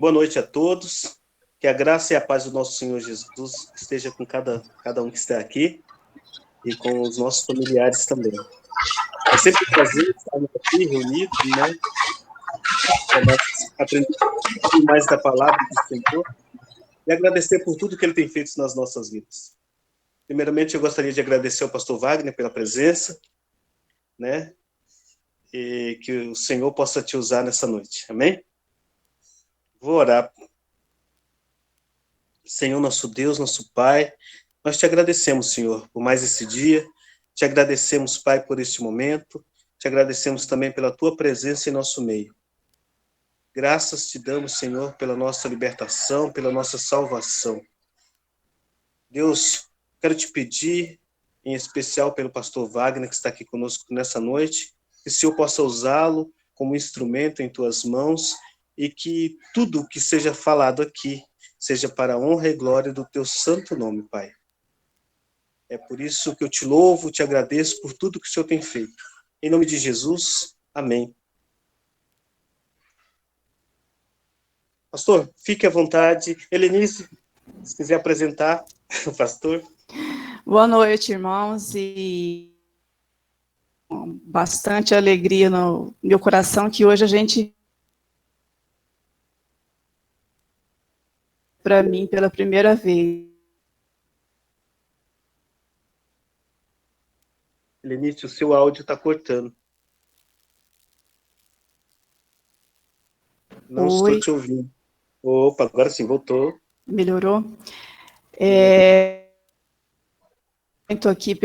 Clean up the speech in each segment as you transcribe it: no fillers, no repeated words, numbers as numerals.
Boa noite a todos. Que a graça e a paz do nosso Senhor Jesus esteja com cada um que está aqui e com os nossos familiares também. É sempre um prazer estarmos aqui reunidos, né? Para nós aprender um pouquinho mais da palavra do Senhor e agradecer por tudo que Ele tem feito nas nossas vidas. Primeiramente, eu gostaria de agradecer ao pastor Wagner pela presença, né? E que o Senhor possa te usar nessa noite. Amém? Vou orar. Senhor, nosso Deus, nosso Pai, nós te agradecemos, Senhor, por mais esse dia, te agradecemos, Pai, por este momento, te agradecemos também pela tua presença em nosso meio. Graças te damos, Senhor, pela nossa libertação, pela nossa salvação. Deus, quero te pedir, em especial pelo pastor Wagner, que está aqui conosco nessa noite, que o Senhor possa usá-lo como instrumento em tuas mãos e que tudo que seja falado aqui seja para a honra e glória do teu santo nome, Pai. É por isso que eu te louvo, te agradeço por tudo que o Senhor tem feito. Em nome de Jesus, amém. Pastor, fique à vontade. Helenice, se quiser apresentar o pastor. Boa noite, irmãos, e bastante alegria no meu coração que hoje a gente, para mim, pela primeira vez. Helenice, o seu áudio está cortando. Não estou te ouvindo. Opa, agora sim, voltou. Melhorou? Estou aqui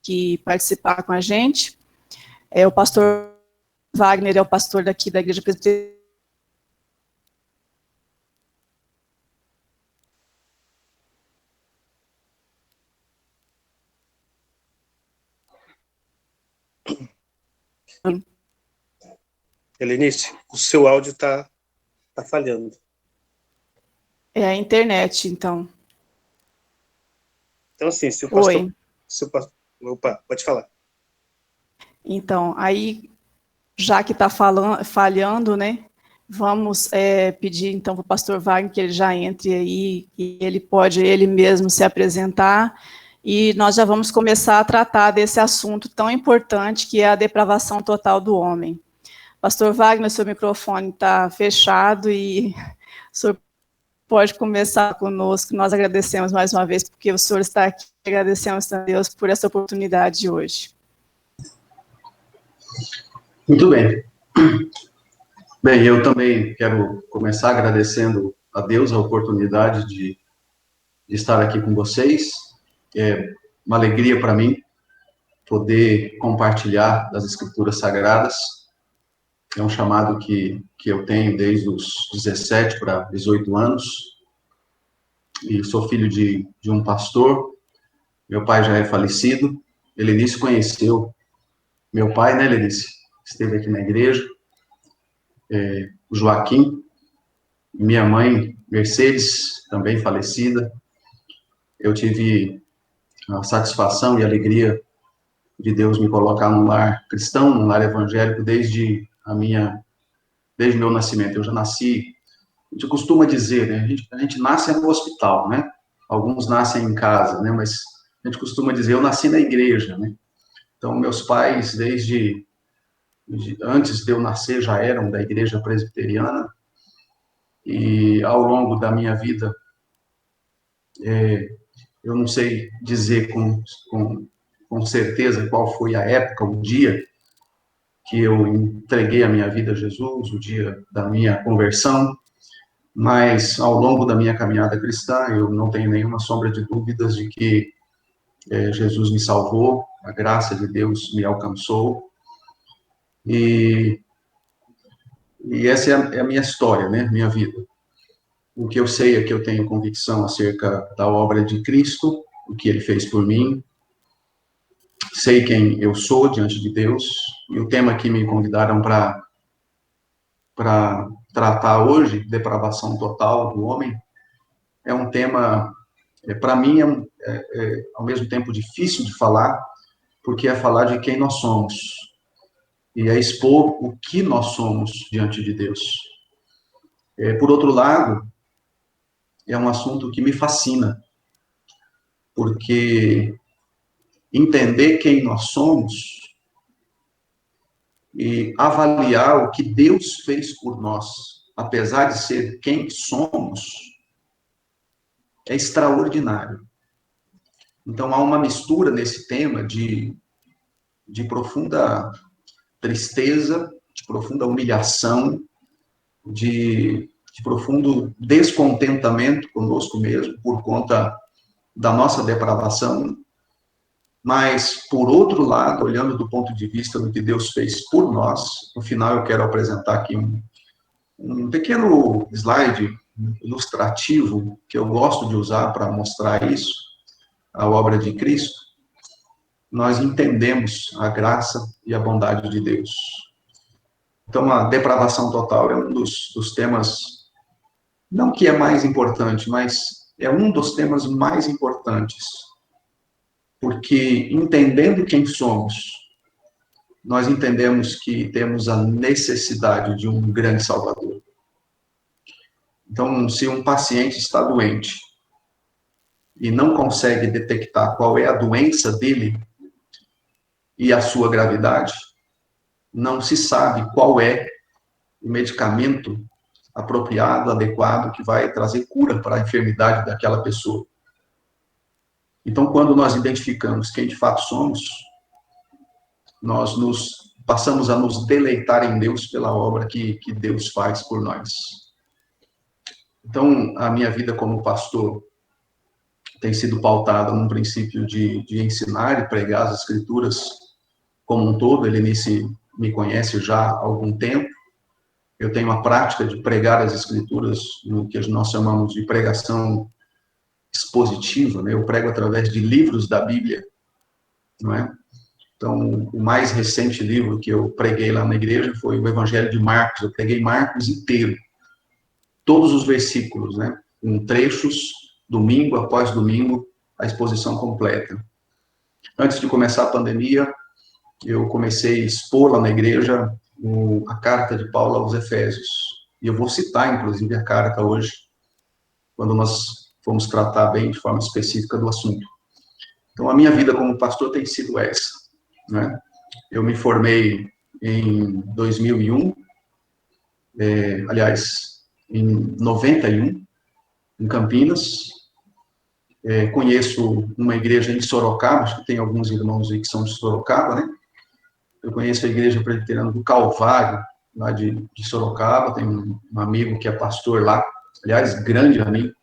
que participar com a gente. O pastor Wagner é o pastor daqui da Igreja Presbiteriana. Helenice, o seu áudio está falhando. É a internet, então. Então, assim, se o pastor... Opa, pode falar. Então, aí, já que está falhando, né, vamos pedir, então, para o pastor Wagner que ele já entre aí, que ele pode, ele mesmo, se apresentar, e nós já vamos começar a tratar desse assunto tão importante, que é a depravação total do homem. Pastor Wagner, seu microfone está fechado e o senhor pode começar conosco. Nós agradecemos mais uma vez porque o senhor está aqui. Agradecemos a Deus por essa oportunidade de hoje. Muito bem. Bem, eu também quero começar agradecendo a Deus a oportunidade de estar aqui com vocês. É uma alegria para mim poder compartilhar das Escrituras Sagradas. É um chamado que eu tenho desde os 17 para 18 anos. E sou filho de um pastor. Meu pai já é falecido. Helenice conheceu meu pai, né, Helenice? Esteve aqui na igreja. O Joaquim. Minha mãe, Mercedes, também falecida. Eu tive a satisfação e a alegria de Deus me colocar num lar cristão, num lar evangélico, desde meu nascimento. Eu já nasci, a gente costuma dizer, né, a gente nasce no hospital, né? Alguns nascem em casa, né? Mas a gente costuma dizer, eu nasci na igreja, né? Então, meus pais, desde antes de eu nascer, já eram da igreja presbiteriana, e ao longo da minha vida, eu não sei dizer com certeza qual foi a época, o dia que eu entreguei a minha vida a Jesus, o dia da minha conversão, mas ao longo da minha caminhada cristã, eu não tenho nenhuma sombra de dúvidas de que Jesus me salvou, a graça de Deus me alcançou, e essa é a minha história, né, minha vida. O que eu sei é que eu tenho convicção acerca da obra de Cristo, o que ele fez por mim, sei quem eu sou diante de Deus, e o tema que me convidaram para tratar hoje, depravação total do homem, é um tema, para mim, ao mesmo tempo difícil de falar, porque é falar de quem nós somos. e a expor o que nós somos diante de Deus. Por outro lado, é um assunto que me fascina, porque entender quem nós somos e avaliar o que Deus fez por nós, apesar de ser quem somos, é extraordinário. Então, há uma mistura nesse tema de profunda tristeza, de profunda humilhação, de profundo descontentamento conosco mesmo, por conta da nossa depravação, mas, por outro lado, olhando do ponto de vista do que Deus fez por nós, no final eu quero apresentar aqui um pequeno slide ilustrativo, que eu gosto de usar para mostrar isso, a obra de Cristo. Nós entendemos a graça e a bondade de Deus. Então, a depravação total é um dos temas, não que é mais importante, mas é um dos temas mais importantes, porque entendendo quem somos, nós entendemos que temos a necessidade de um grande Salvador. Então, se um paciente está doente e não consegue detectar qual é a doença dele e a sua gravidade, não se sabe qual é o medicamento apropriado, adequado, que vai trazer cura para a enfermidade daquela pessoa. Então, quando nós identificamos quem de fato somos, nós passamos a nos deleitar em Deus pela obra que Deus faz por nós. Então, a minha vida como pastor tem sido pautada num princípio de ensinar e pregar as Escrituras como um todo. Ele me conhece já há algum tempo. Eu tenho a prática de pregar as Escrituras no que nós chamamos de pregação expositiva, né? Eu prego através de livros da Bíblia, não é? Então, o mais recente livro que eu preguei lá na igreja foi o Evangelho de Marcos. Eu preguei Marcos inteiro, todos os versículos, né? Com trechos, domingo após domingo, a exposição completa. Antes de começar a pandemia, eu comecei a expor lá na igreja a carta de Paulo aos Efésios. E eu vou citar, inclusive, a carta hoje, quando nós formos tratar bem, de forma específica, do assunto. Então, a minha vida como pastor tem sido essa, né? Eu me formei em 2001, em 91, em Campinas. Conheço uma igreja em Sorocaba, acho que tem alguns irmãos aí que são de Sorocaba, né? Eu conheço a igreja presbiteriana do Calvário, lá de Sorocaba. Tem um amigo que é pastor lá, aliás, grande amigo.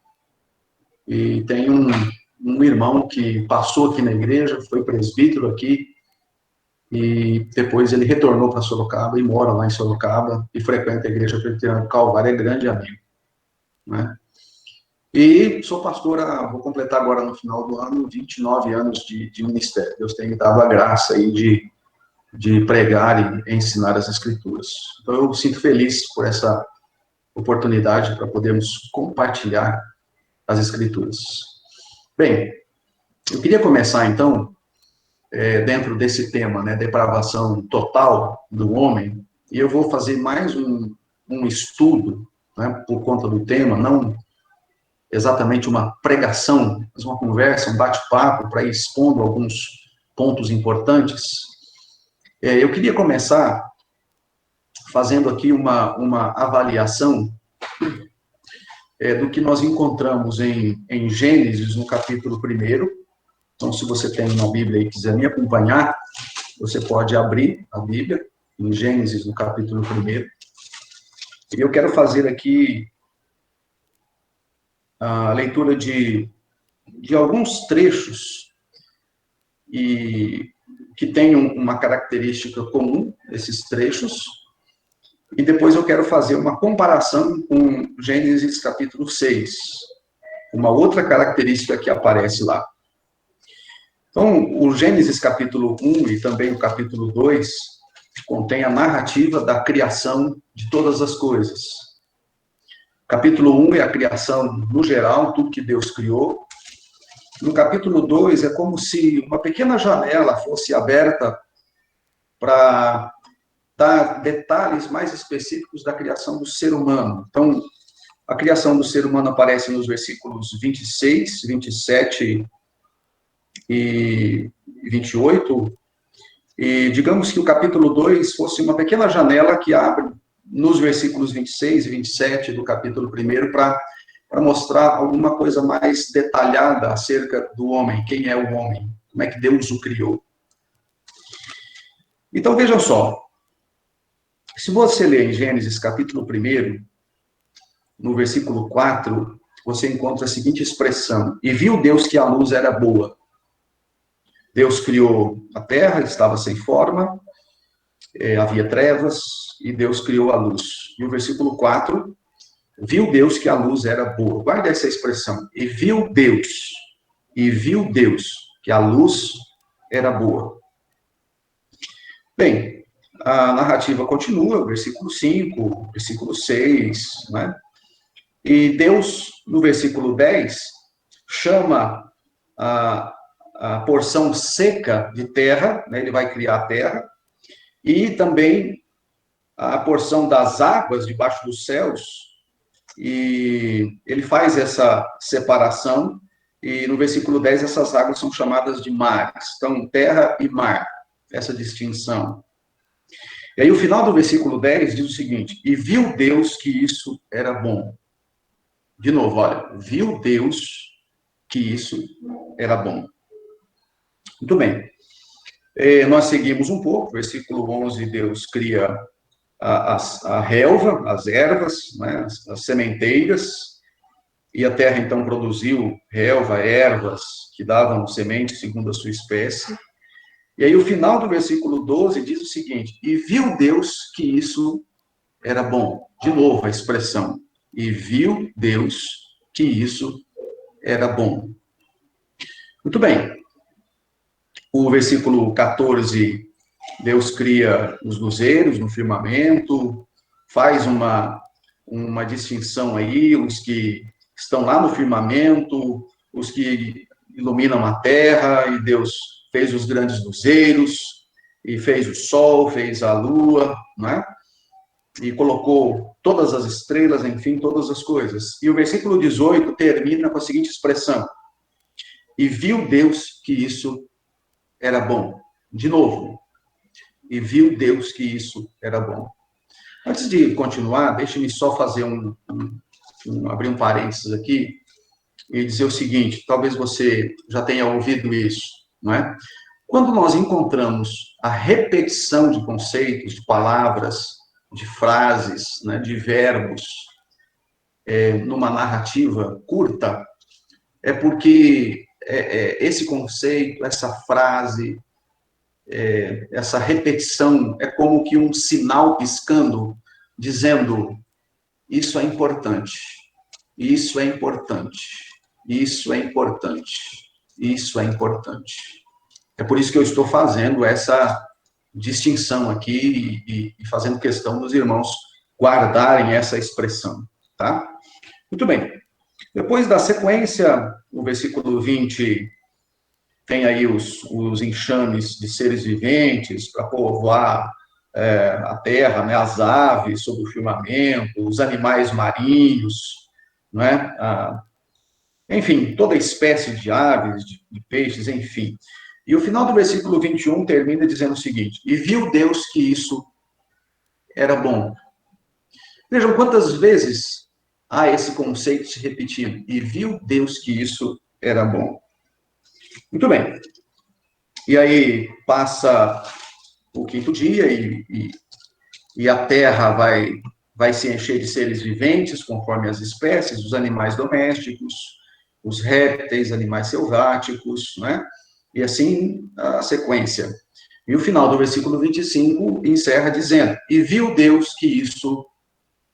E tem um irmão que passou aqui na igreja, foi presbítero aqui, e depois ele retornou para Sorocaba e mora lá em Sorocaba e frequenta a igreja presbiteriana do Calvário, é grande amigo, né? E sou pastora, vou completar agora no final do ano 29 anos de ministério. Deus tem me dado a graça aí de pregar e ensinar as Escrituras. Então eu me sinto feliz por essa oportunidade para podermos compartilhar as Escrituras. Bem, eu queria começar então, dentro desse tema, né, depravação total do homem, e eu vou fazer mais um estudo, né, por conta do tema, não exatamente uma pregação, mas uma conversa, um bate-papo, para ir expondo alguns pontos importantes. Eu queria começar fazendo aqui uma avaliação do que nós encontramos em Gênesis, no capítulo 1. Então, se você tem uma Bíblia e quiser me acompanhar, você pode abrir a Bíblia, em Gênesis, no capítulo 1. E eu quero fazer aqui a leitura de alguns trechos e que tem uma característica comum, esses trechos, e depois eu quero fazer uma comparação com Gênesis capítulo 6, uma outra característica que aparece lá. Então, o Gênesis capítulo 1 e também o capítulo 2 contém a narrativa da criação de todas as coisas. Capítulo 1 é a criação no geral, tudo que Deus criou. No capítulo 2 é como se uma pequena janela fosse aberta para dá detalhes mais específicos da criação do ser humano. Então, a criação do ser humano aparece nos versículos 26, 27 e 28, e digamos que o capítulo 2 fosse uma pequena janela que abre nos versículos 26 e 27 do capítulo 1 para mostrar alguma coisa mais detalhada acerca do homem, quem é o homem, como é que Deus o criou. Então, vejam só, se você ler em Gênesis capítulo 1, no versículo 4, você encontra a seguinte expressão: e viu Deus que a luz era boa. Deus criou a terra, estava sem forma, havia trevas, e Deus criou a luz. E o versículo 4, viu Deus que a luz era boa. Guarda essa expressão, e viu Deus que a luz era boa. Bem, a narrativa continua, versículo 5, versículo 6, né? E Deus, no versículo 10, chama a porção seca de terra, né? Ele vai criar a terra, e também a porção das águas debaixo dos céus, e ele faz essa separação, e no versículo 10 essas águas são chamadas de mares. Então, terra e mar, essa distinção. E aí o final do versículo 10 diz o seguinte: e viu Deus que isso era bom. De novo, olha, viu Deus que isso era bom. Muito bem. Nós seguimos um pouco, versículo 11, Deus cria a relva, as ervas, né, as sementeiras, e a terra então produziu relva, ervas, que davam semente segundo a sua espécie. E aí o final do versículo 12 diz o seguinte: e viu Deus que isso era bom. De novo a expressão, e viu Deus que isso era bom. Muito bem. O versículo 14, Deus cria os luzeiros no firmamento, faz uma distinção aí, os que estão lá no firmamento, os que iluminam a terra, e Deus fez os grandes luzeiros, e fez o sol, fez a lua, né? E colocou todas as estrelas, enfim, todas as coisas. E o versículo 18 termina com a seguinte expressão: e viu Deus que isso era bom. De novo, e viu Deus que isso era bom. Antes de continuar, deixe-me só fazer abrir um parênteses aqui e dizer o seguinte: talvez você já tenha ouvido isso, não é? Quando nós encontramos a repetição de conceitos, de palavras, de frases, né, de verbos, numa narrativa curta, é porque esse conceito, essa frase, essa repetição é como que um sinal piscando, dizendo: isso é importante, isso é importante, isso é importante, isso é importante. É por isso que eu estou fazendo essa distinção aqui e fazendo questão dos irmãos guardarem essa expressão, tá? Muito bem. Depois da sequência, no versículo 20, tem aí os enxames de seres viventes para povoar a terra, né, as aves sobre o firmamento, os animais marinhos, não é? Enfim, toda espécie de aves, de peixes, enfim. E o final do versículo 21 termina dizendo o seguinte: e viu Deus que isso era bom. Vejam quantas vezes há esse conceito se repetindo: e viu Deus que isso era bom. Muito bem. E aí passa o quinto dia e a terra vai se encher de seres viventes, conforme as espécies, os animais domésticos, os répteis, animais selváticos, né? E assim a sequência. E o final do versículo 25 encerra dizendo: e viu Deus que isso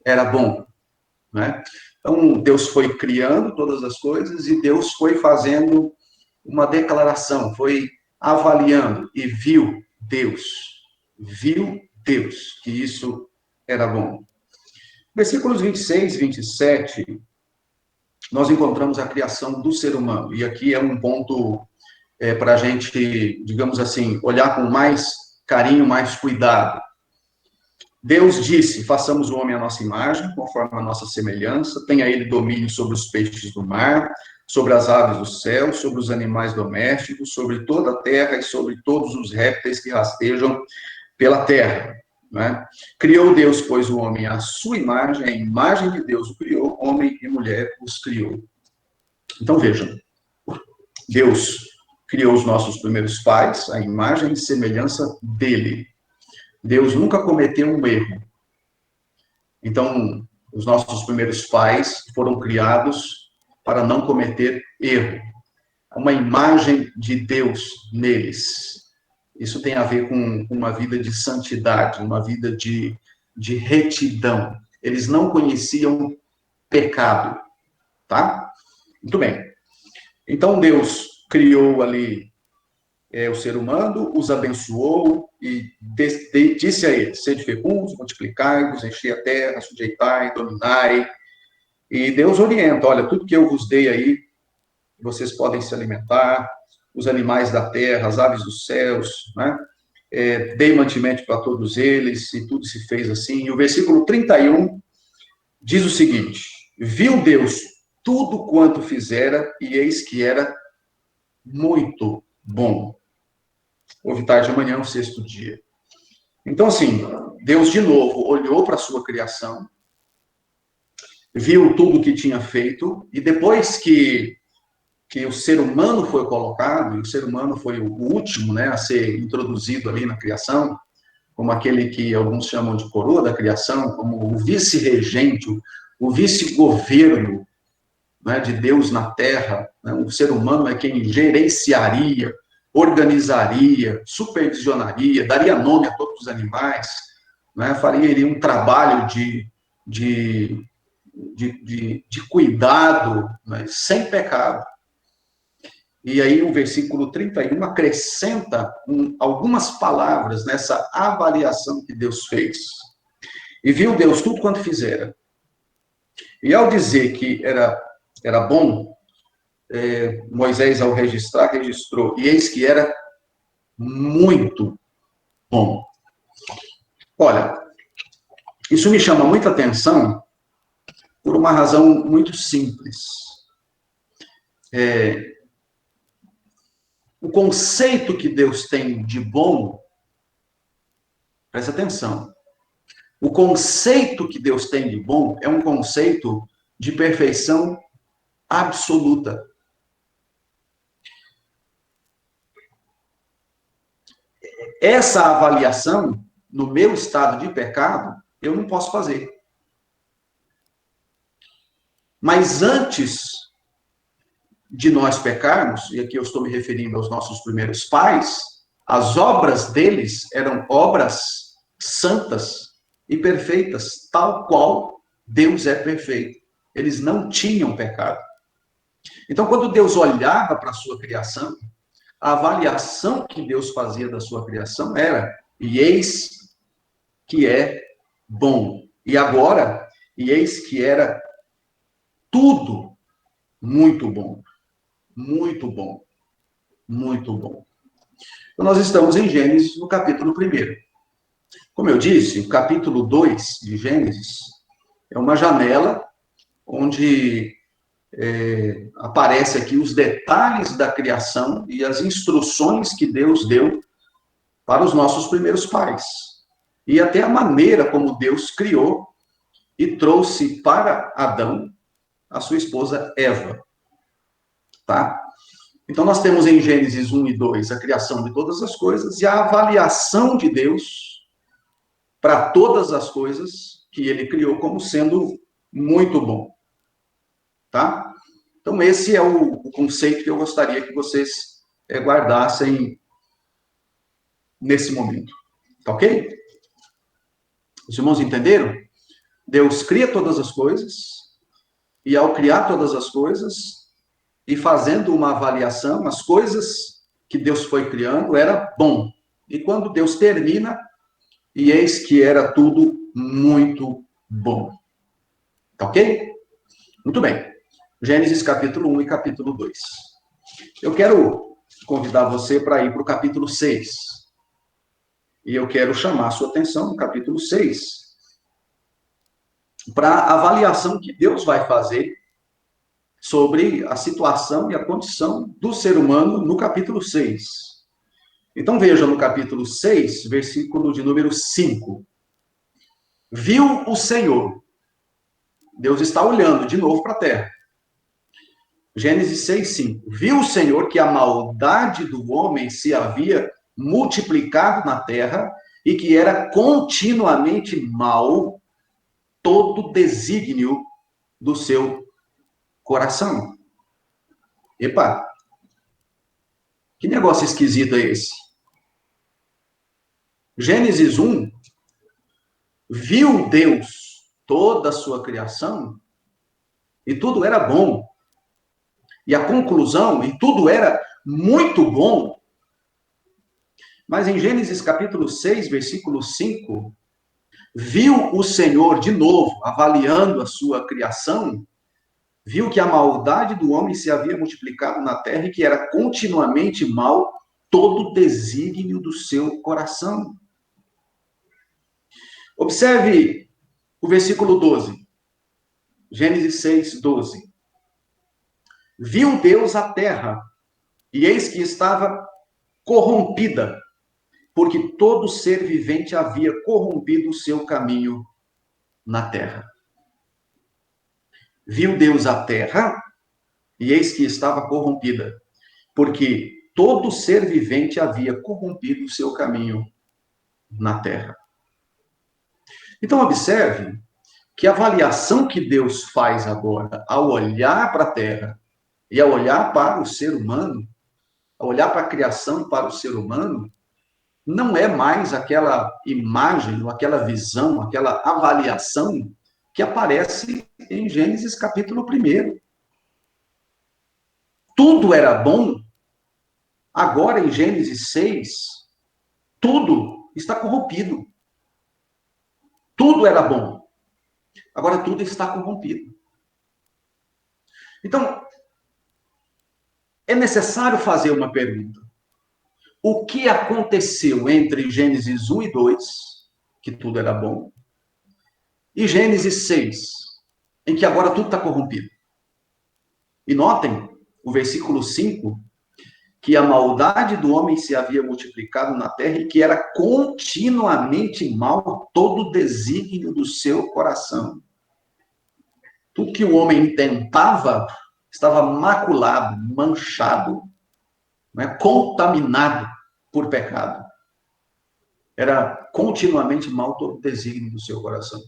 era bom, né? Então, Deus foi criando todas as coisas e Deus foi fazendo uma declaração, foi avaliando e viu Deus que isso era bom. Versículos 26 e 27, nós encontramos a criação do ser humano, e aqui é um ponto para a gente, digamos assim, olhar com mais carinho, mais cuidado. Deus disse, façamos o homem à nossa imagem, conforme a nossa semelhança, tenha ele domínio sobre os peixes do mar, sobre as aves do céu, sobre os animais domésticos, sobre toda a terra e sobre todos os répteis que rastejam pela terra. Né? Criou Deus, pois, o homem à sua imagem, a imagem de Deus o criou, homem e mulher os criou. Então, vejam, Deus criou os nossos primeiros pais, a imagem e semelhança dele. Deus nunca cometeu um erro. Então, os nossos primeiros pais foram criados para não cometer erro. Uma imagem de Deus neles. Isso tem a ver com uma vida de santidade, uma vida de retidão. Eles não conheciam pecado, tá? Muito bem. Então, Deus criou ali o ser humano, os abençoou e disse a eles, sede fecundos, multiplicai-vos, enchei a terra, sujeitai, dominai. E Deus orienta, olha, tudo que eu vos dei aí, vocês podem se alimentar, os animais da terra, as aves dos céus, né? Dei mantimento para todos eles, e tudo se fez assim. E o versículo 31 diz o seguinte, viu Deus tudo quanto fizera, e eis que era muito bom. Houve tarde de manhã, o sexto dia. Então, assim, Deus de novo olhou para a sua criação, viu tudo que tinha feito, e depois que o ser humano foi colocado, e o ser humano foi o último, né, a ser introduzido ali na criação, como aquele que alguns chamam de coroa da criação, como o vice-regente, o vice-governo, né, de Deus na Terra. Né, o ser humano é quem gerenciaria, organizaria, supervisionaria, daria nome a todos os animais, né, faria um trabalho de cuidado, né, sem pecado. E aí o versículo 31 acrescenta algumas palavras nessa avaliação que Deus fez. E viu Deus tudo quanto fizera. E ao dizer que era bom, Moisés, ao registrar, registrou, e eis que era muito bom. Olha, isso me chama muita atenção por uma razão muito simples. O conceito que Deus tem de bom, presta atenção, o conceito que Deus tem de bom é um conceito de perfeição absoluta. Essa avaliação, no meu estado de pecado, eu não posso fazer. Mas antes de nós pecarmos, e aqui eu estou me referindo aos nossos primeiros pais, as obras deles eram obras santas e perfeitas, tal qual Deus é perfeito. Eles não tinham pecado. Então, quando Deus olhava para a sua criação, a avaliação que Deus fazia da sua criação era, e eis que é bom. E agora, e eis que era tudo muito bom. Muito bom. Muito bom. Então, nós estamos em Gênesis, no capítulo 1. Como eu disse, o capítulo 2 de Gênesis é uma janela onde aparece aqui os detalhes da criação e as instruções que Deus deu para os nossos primeiros pais. E até a maneira como Deus criou e trouxe para Adão a sua esposa Eva. Tá? Então, nós temos em Gênesis 1 e 2 a criação de todas as coisas e a avaliação de Deus para todas as coisas que ele criou como sendo muito bom. Tá? Então, esse é o conceito que eu gostaria que vocês guardassem nesse momento. Tá ok? Os irmãos entenderam? Deus cria todas as coisas, e ao criar todas as coisas, e fazendo uma avaliação, as coisas que Deus foi criando era bom. E quando Deus termina, e eis que era tudo muito bom. Tá ok? Muito bem. Gênesis capítulo 1 e capítulo 2. Eu quero convidar você para ir para o capítulo 6. E eu quero chamar a sua atenção no capítulo 6, para a avaliação que Deus vai fazer sobre a situação e a condição do ser humano no capítulo 6. Então veja no capítulo 6, versículo de número 5. Viu o Senhor. Deus está olhando de novo para a terra. Gênesis 6, 5. Viu o Senhor que a maldade do homem se havia multiplicado na terra e que era continuamente mau todo desígnio do seu coração. Epa, que negócio esquisito é esse? Gênesis 1, viu Deus toda a sua criação e tudo era bom. E a conclusão, e tudo era muito bom. Mas em Gênesis capítulo 6, versículo 5, viu o Senhor de novo, avaliando a sua criação, viu que a maldade do homem se havia multiplicado na terra e que era continuamente mal todo desígnio do seu coração. Observe o versículo 12. Gênesis 6, 12. Viu Deus a terra, e eis que estava corrompida, porque todo ser vivente havia corrompido o seu caminho na terra. Viu Deus a terra, e eis que estava corrompida, porque todo ser vivente havia corrompido o seu caminho na terra. Então, observe que a avaliação que Deus faz agora, ao olhar para a terra e ao olhar para o ser humano, ao olhar para a criação, para o ser humano, não é mais aquela imagem, ou aquela visão, aquela avaliação que aparece em Gênesis capítulo 1. Tudo era bom, agora em Gênesis 6, tudo está corrompido. Tudo era bom, agora tudo está corrompido. Então, é necessário fazer uma pergunta. O que aconteceu entre Gênesis 1 e 2, que tudo era bom, e Gênesis 6, em que agora tudo está corrompido? E notem, o versículo 5, que a maldade do homem se havia multiplicado na terra e que era continuamente mal todo o desígnio do seu coração. Tudo que o homem tentava estava maculado, manchado, contaminado por pecado. Era continuamente mal todo o desígnio do seu coração.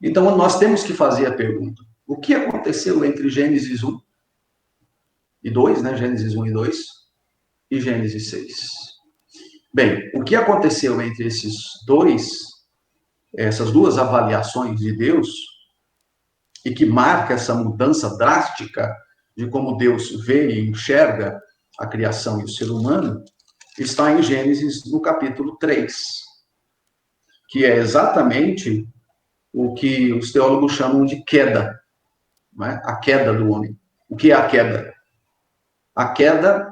Então, nós temos que fazer a pergunta: o que aconteceu entre Gênesis 1 e 2, Gênesis 1 e 2, e Gênesis 6? Bem, o que aconteceu entre essas duas avaliações de Deus, e que marca essa mudança drástica de como Deus vê e enxerga a criação e o ser humano, está em Gênesis, no capítulo 3, que é exatamente o que os teólogos chamam de queda, a queda do homem. O que é a queda? A queda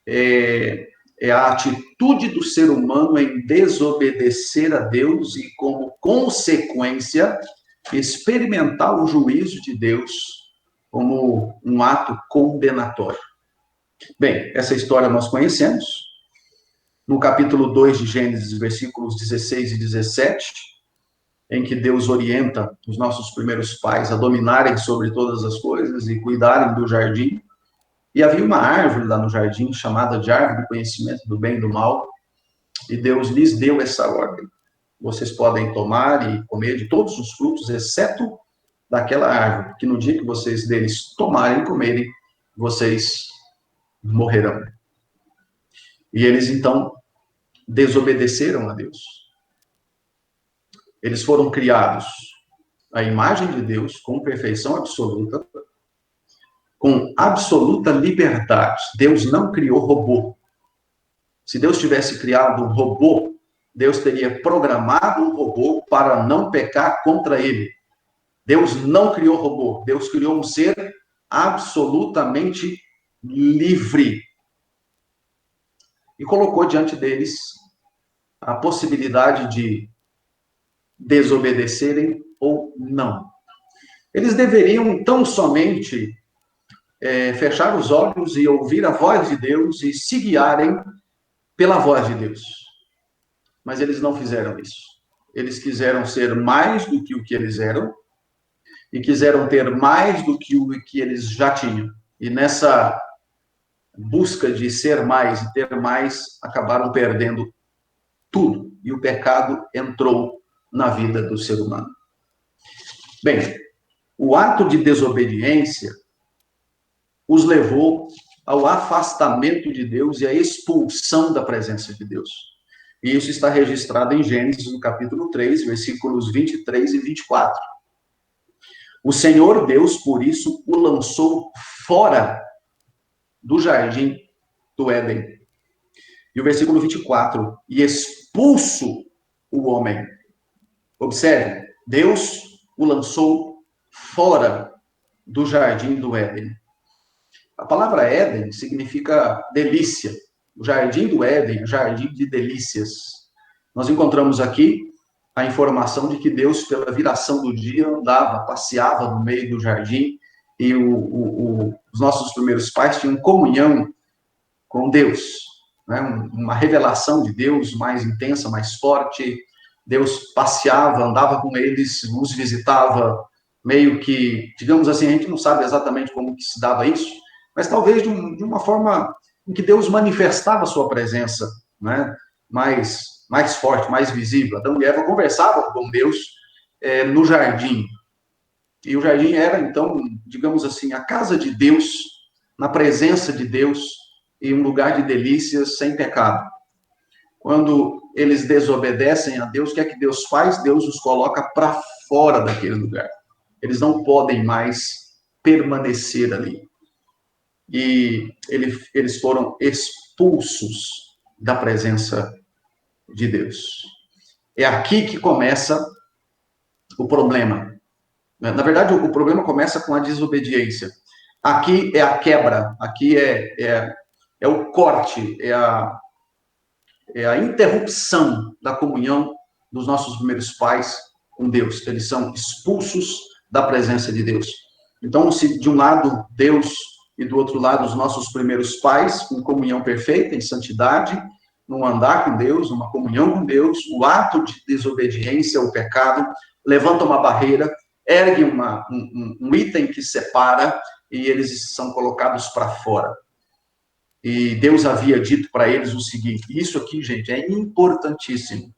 é a atitude do ser humano em desobedecer a Deus e, como consequência, experimentar o juízo de Deus como um ato condenatório. Bem, essa história nós conhecemos. No capítulo 2 de Gênesis, versículos 16 e 17, em que Deus orienta os nossos primeiros pais a dominarem sobre todas as coisas e cuidarem do jardim. E havia uma árvore lá no jardim, chamada de árvore do conhecimento do bem e do mal, e Deus lhes deu essa ordem: vocês podem tomar e comer de todos os frutos, exceto daquela árvore, que no dia que vocês deles tomarem e comerem, vocês morrerão. E eles, então, desobedeceram a Deus. Eles foram criados à imagem de Deus, com perfeição absoluta, com absoluta liberdade. Deus não criou robô. Se Deus tivesse criado um robô, Deus teria programado um robô para não pecar contra ele. Deus não criou robô. Deus criou um ser absolutamente livre. E colocou diante deles a possibilidade de desobedecerem ou não. Eles deveriam tão somente fechar os olhos e ouvir a voz de Deus e se guiarem pela voz de Deus. Mas eles não fizeram isso. Eles quiseram ser mais do que o que eles eram e quiseram ter mais do que o que eles já tinham. E nessa busca de ser mais e ter mais, acabaram perdendo tudo. E o pecado entrou na vida do ser humano. Bem, o ato de desobediência os levou ao afastamento de Deus e à expulsão da presença de Deus. E isso está registrado em Gênesis, no capítulo 3, versículos 23 e 24. O Senhor Deus, por isso, o lançou fora do jardim do Éden. E o versículo 24, e expulso o homem. Observe, Deus o lançou fora do jardim do Éden. A palavra Éden significa delícia. O jardim do Éden, jardim de delícias. Nós encontramos aqui a informação de que Deus, pela viração do dia, andava, passeava no meio do jardim, e os nossos primeiros pais tinham comunhão com Deus, né? Uma revelação de Deus mais intensa, mais forte. Deus passeava, andava com eles, os visitava, meio que, digamos assim, a gente não sabe exatamente como que se dava isso, mas talvez de uma forma em que Deus manifestava a sua presença, né? mais forte, mais visível. Adão e Eva conversavam com Deus no jardim. E o jardim era, então, digamos assim, a casa de Deus, na presença de Deus, e um lugar de delícias sem pecado. Quando eles desobedecem a Deus, o que é que Deus faz? Deus os coloca para fora daquele lugar. Eles não podem mais permanecer ali. E eles foram expulsos da presença de Deus. É aqui que começa o problema. Na verdade, o problema começa com a desobediência. Aqui é a quebra, aqui é o corte, é a interrupção da comunhão dos nossos primeiros pais com Deus. Eles são expulsos da presença de Deus. Então, se de um lado Deus e do outro lado os nossos primeiros pais, em comunhão perfeita, em santidade, num andar com Deus, numa comunhão com Deus, o ato de desobediência, o pecado, levanta uma barreira, ergue um item que separa, e eles são colocados para fora. E Deus havia dito para eles o seguinte, isso aqui, gente, é importantíssimo.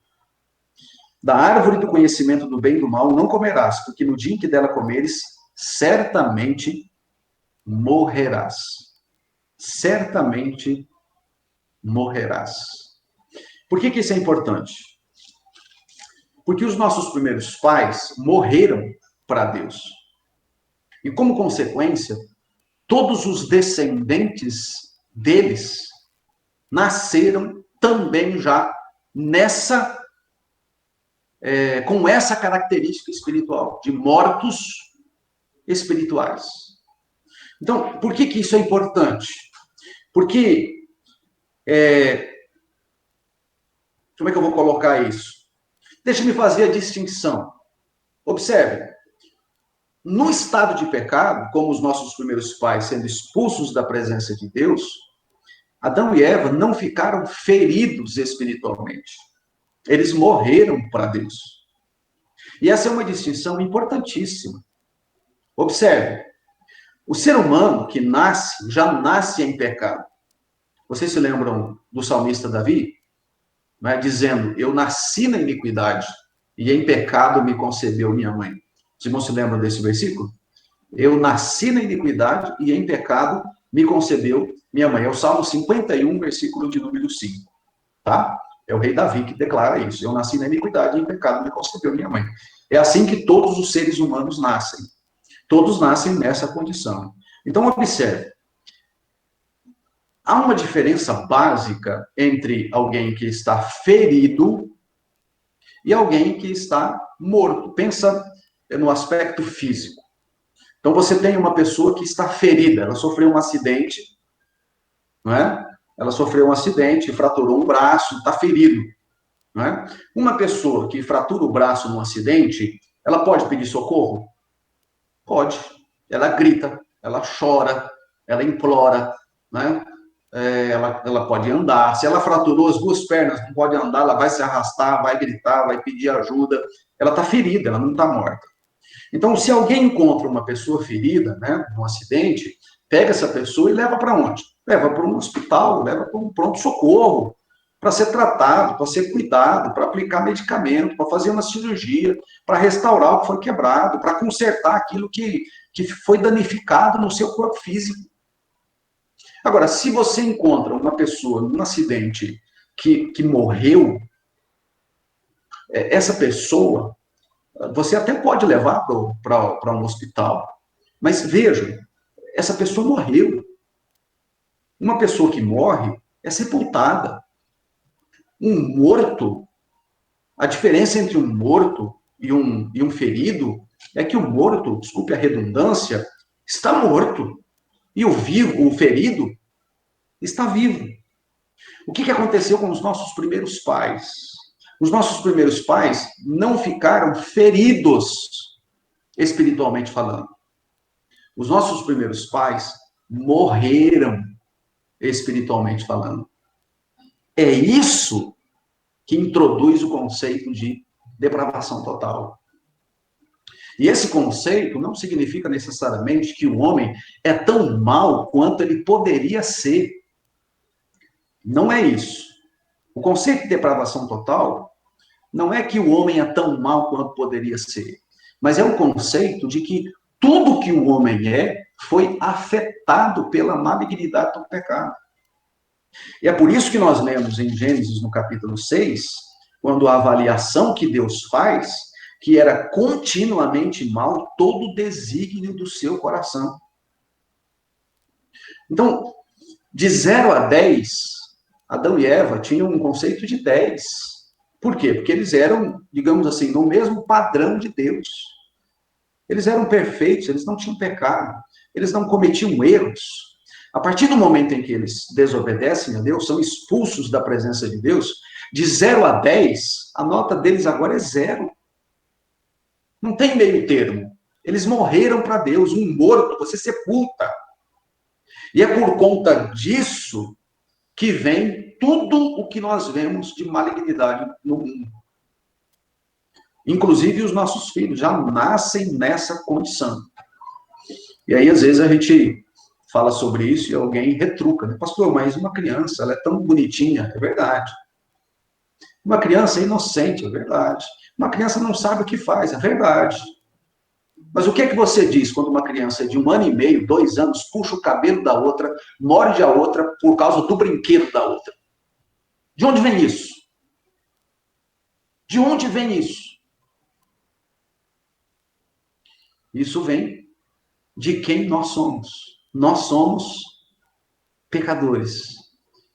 Da árvore do conhecimento do bem e do mal não comerás, porque no dia em que dela comeres, certamente morrerás. Certamente morrerás. Por que isso é importante? Porque os nossos primeiros pais morreram para Deus. E como consequência, todos os descendentes deles nasceram também já com essa característica espiritual, de mortos espirituais. Então, por que isso é importante? Porque, como é que eu vou colocar isso? Deixa-me fazer a distinção. Observe, no estado de pecado, como os nossos primeiros pais sendo expulsos da presença de Deus, Adão e Eva não ficaram feridos espiritualmente. Eles morreram para Deus. E essa é uma distinção importantíssima. Observe, o ser humano que nasce, já nasce em pecado. Vocês se lembram do salmista Davi? Né, dizendo, eu nasci na iniquidade, e em pecado me concebeu minha mãe. Os irmãos se lembram desse versículo? Eu nasci na iniquidade, e em pecado me concebeu minha mãe. É o Salmo 51, versículo de número 5. Tá? É o rei Davi que declara isso. Eu nasci na iniquidade, e em pecado me concebeu minha mãe. É assim que todos os seres humanos nascem. Todos nascem nessa condição. Então, observe. Há uma diferença básica entre alguém que está ferido e alguém que está morto. Pensa no aspecto físico. Então, você tem uma pessoa que está ferida, ela sofreu um acidente, não é? Ela sofreu um acidente, fraturou um braço, está ferido. não é? Uma pessoa que fratura o braço num acidente, ela pode pedir socorro? Pode. Ela grita, ela chora, ela implora, né? Ela pode andar. Se ela fraturou as duas pernas, não pode andar, ela vai se arrastar, vai gritar, vai pedir ajuda. Ela está ferida, ela não está morta. Então, se alguém encontra uma pessoa ferida, né, num acidente, pega essa pessoa e leva para onde? Leva para um hospital, leva para um pronto-socorro, para ser tratado, para ser cuidado, para aplicar medicamento, para fazer uma cirurgia, para restaurar o que foi quebrado, para consertar aquilo que foi danificado no seu corpo físico. Agora, se você encontra uma pessoa num acidente que morreu, essa pessoa, você até pode levar para um hospital, mas vejam, essa pessoa morreu. Uma pessoa que morre é sepultada. Um morto, a diferença entre um morto e um ferido é que o morto, desculpe a redundância, está morto. E o vivo, o ferido, está vivo. O que aconteceu com os nossos primeiros pais? Os nossos primeiros pais não ficaram feridos, espiritualmente falando. Os nossos primeiros pais morreram, espiritualmente falando. É isso que introduz o conceito de depravação total. E esse conceito não significa necessariamente que o homem é tão mau quanto ele poderia ser. Não é isso. O conceito de depravação total não é que o homem é tão mau quanto poderia ser, mas é o conceito de que tudo que o homem é foi afetado pela malignidade do pecado. E é por isso que nós lemos em Gênesis, no capítulo 6, quando a avaliação que Deus faz, que era continuamente mal todo o desígnio do seu coração. Então, de 0 a 10, Adão e Eva tinham um conceito de 10. Por quê? Porque eles eram, digamos assim, no mesmo padrão de Deus. Eles eram perfeitos, eles não tinham pecado, eles não cometiam erros. A partir do momento em que eles desobedecem a Deus, são expulsos da presença de Deus, de 0 a 10, a nota deles agora é 0. Não tem meio termo. Eles morreram para Deus. Um morto, você sepulta. E é por conta disso que vem tudo o que nós vemos de malignidade no mundo. Inclusive os nossos filhos já nascem nessa condição. E aí, às vezes, a gente fala sobre isso e alguém retruca, né? Pastor, mas uma criança, ela é tão bonitinha, é verdade. Uma criança é inocente, é verdade. Uma criança não sabe o que faz, é verdade. Mas o que é que você diz quando uma criança de 1 ano e meio, 2 anos, puxa o cabelo da outra, morde a outra por causa do brinquedo da outra? De onde vem isso? De onde vem isso? Isso vem de quem nós somos. Nós somos pecadores.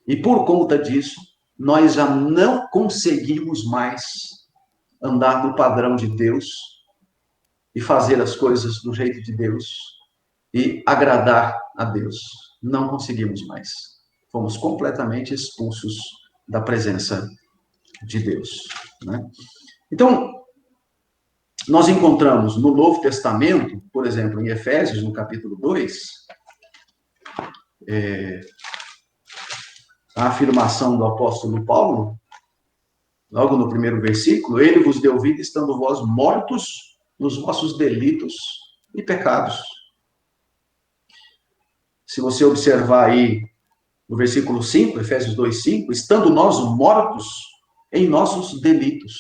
E por conta disso, nós já não conseguimos mais andar no padrão de Deus e fazer as coisas do jeito de Deus e agradar a Deus. Não conseguimos mais. Fomos completamente expulsos da presença de Deus, né? Então, nós encontramos no Novo Testamento, por exemplo, em Efésios, no capítulo 2, a afirmação do apóstolo Paulo, logo no primeiro versículo, ele vos deu vida estando vós mortos nos vossos delitos e pecados. Se você observar aí no versículo 5, Efésios 2:5, estando nós mortos em nossos delitos.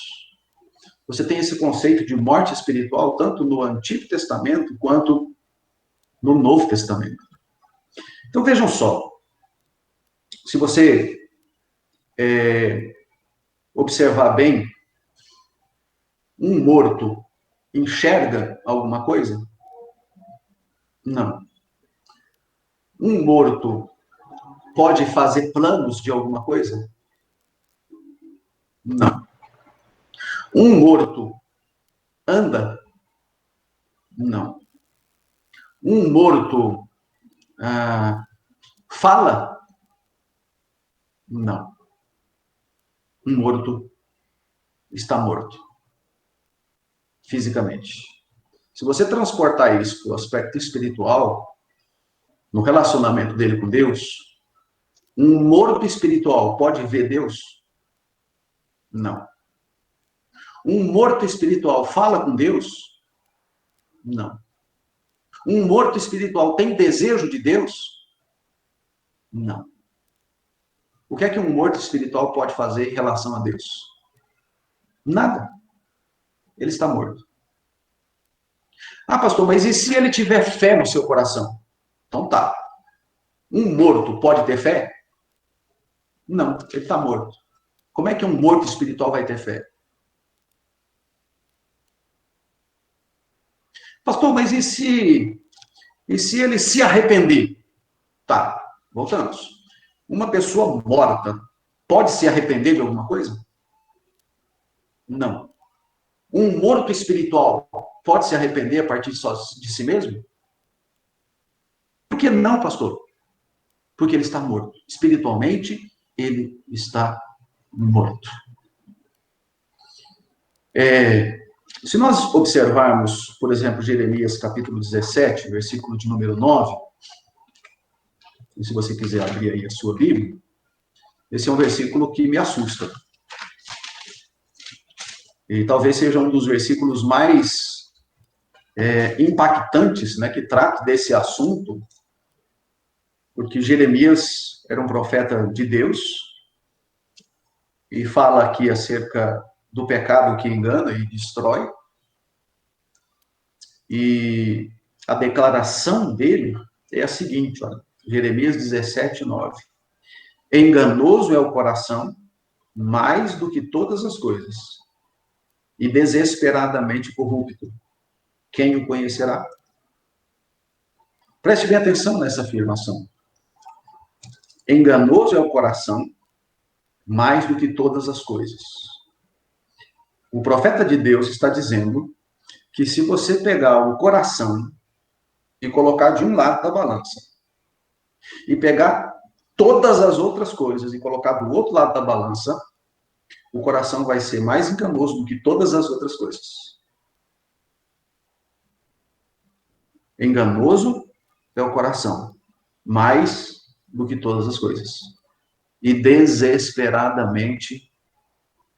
Você tem esse conceito de morte espiritual tanto no Antigo Testamento quanto no Novo Testamento. Então vejam só, se você observar bem, um morto enxerga alguma coisa? Não. Um morto pode fazer planos de alguma coisa? Não. Um morto anda? Não. Um morto fala? Não. Um morto está morto, fisicamente. Se você transportar isso para o aspecto espiritual, no relacionamento dele com Deus, um morto espiritual pode ver Deus? Não. Um morto espiritual fala com Deus? Não. Um morto espiritual tem desejo de Deus? Não. O que é que um morto espiritual pode fazer em relação a Deus? Nada. Ele está morto. Ah, pastor, mas e se ele tiver fé no seu coração? Então tá. Um morto pode ter fé? Não, ele está morto. Como é que um morto espiritual vai ter fé? Pastor, mas e se ele se arrepender? Tá, voltamos. Uma pessoa morta pode se arrepender de alguma coisa? Não. Um morto espiritual pode se arrepender a partir de si mesmo? Por que não, pastor? Porque ele está morto. Espiritualmente, ele está morto. Se nós observarmos, por exemplo, Jeremias capítulo 17, versículo de número 9, e se você quiser abrir aí a sua Bíblia, esse é um versículo que me assusta. E talvez seja um dos versículos mais impactantes, né, que trata desse assunto, porque Jeremias era um profeta de Deus, e fala aqui acerca do pecado que engana e destrói, e a declaração dele é a seguinte, olha, Jeremias 17, 9. Enganoso é o coração, mais do que todas as coisas, e desesperadamente corrupto. Quem o conhecerá? Preste bem atenção nessa afirmação. Enganoso é o coração, mais do que todas as coisas. O profeta de Deus está dizendo que se você pegar o coração e colocar de um lado da balança, e pegar todas as outras coisas e colocar do outro lado da balança, o coração vai ser mais enganoso do que todas as outras coisas. Enganoso é o coração, mais do que todas as coisas. E desesperadamente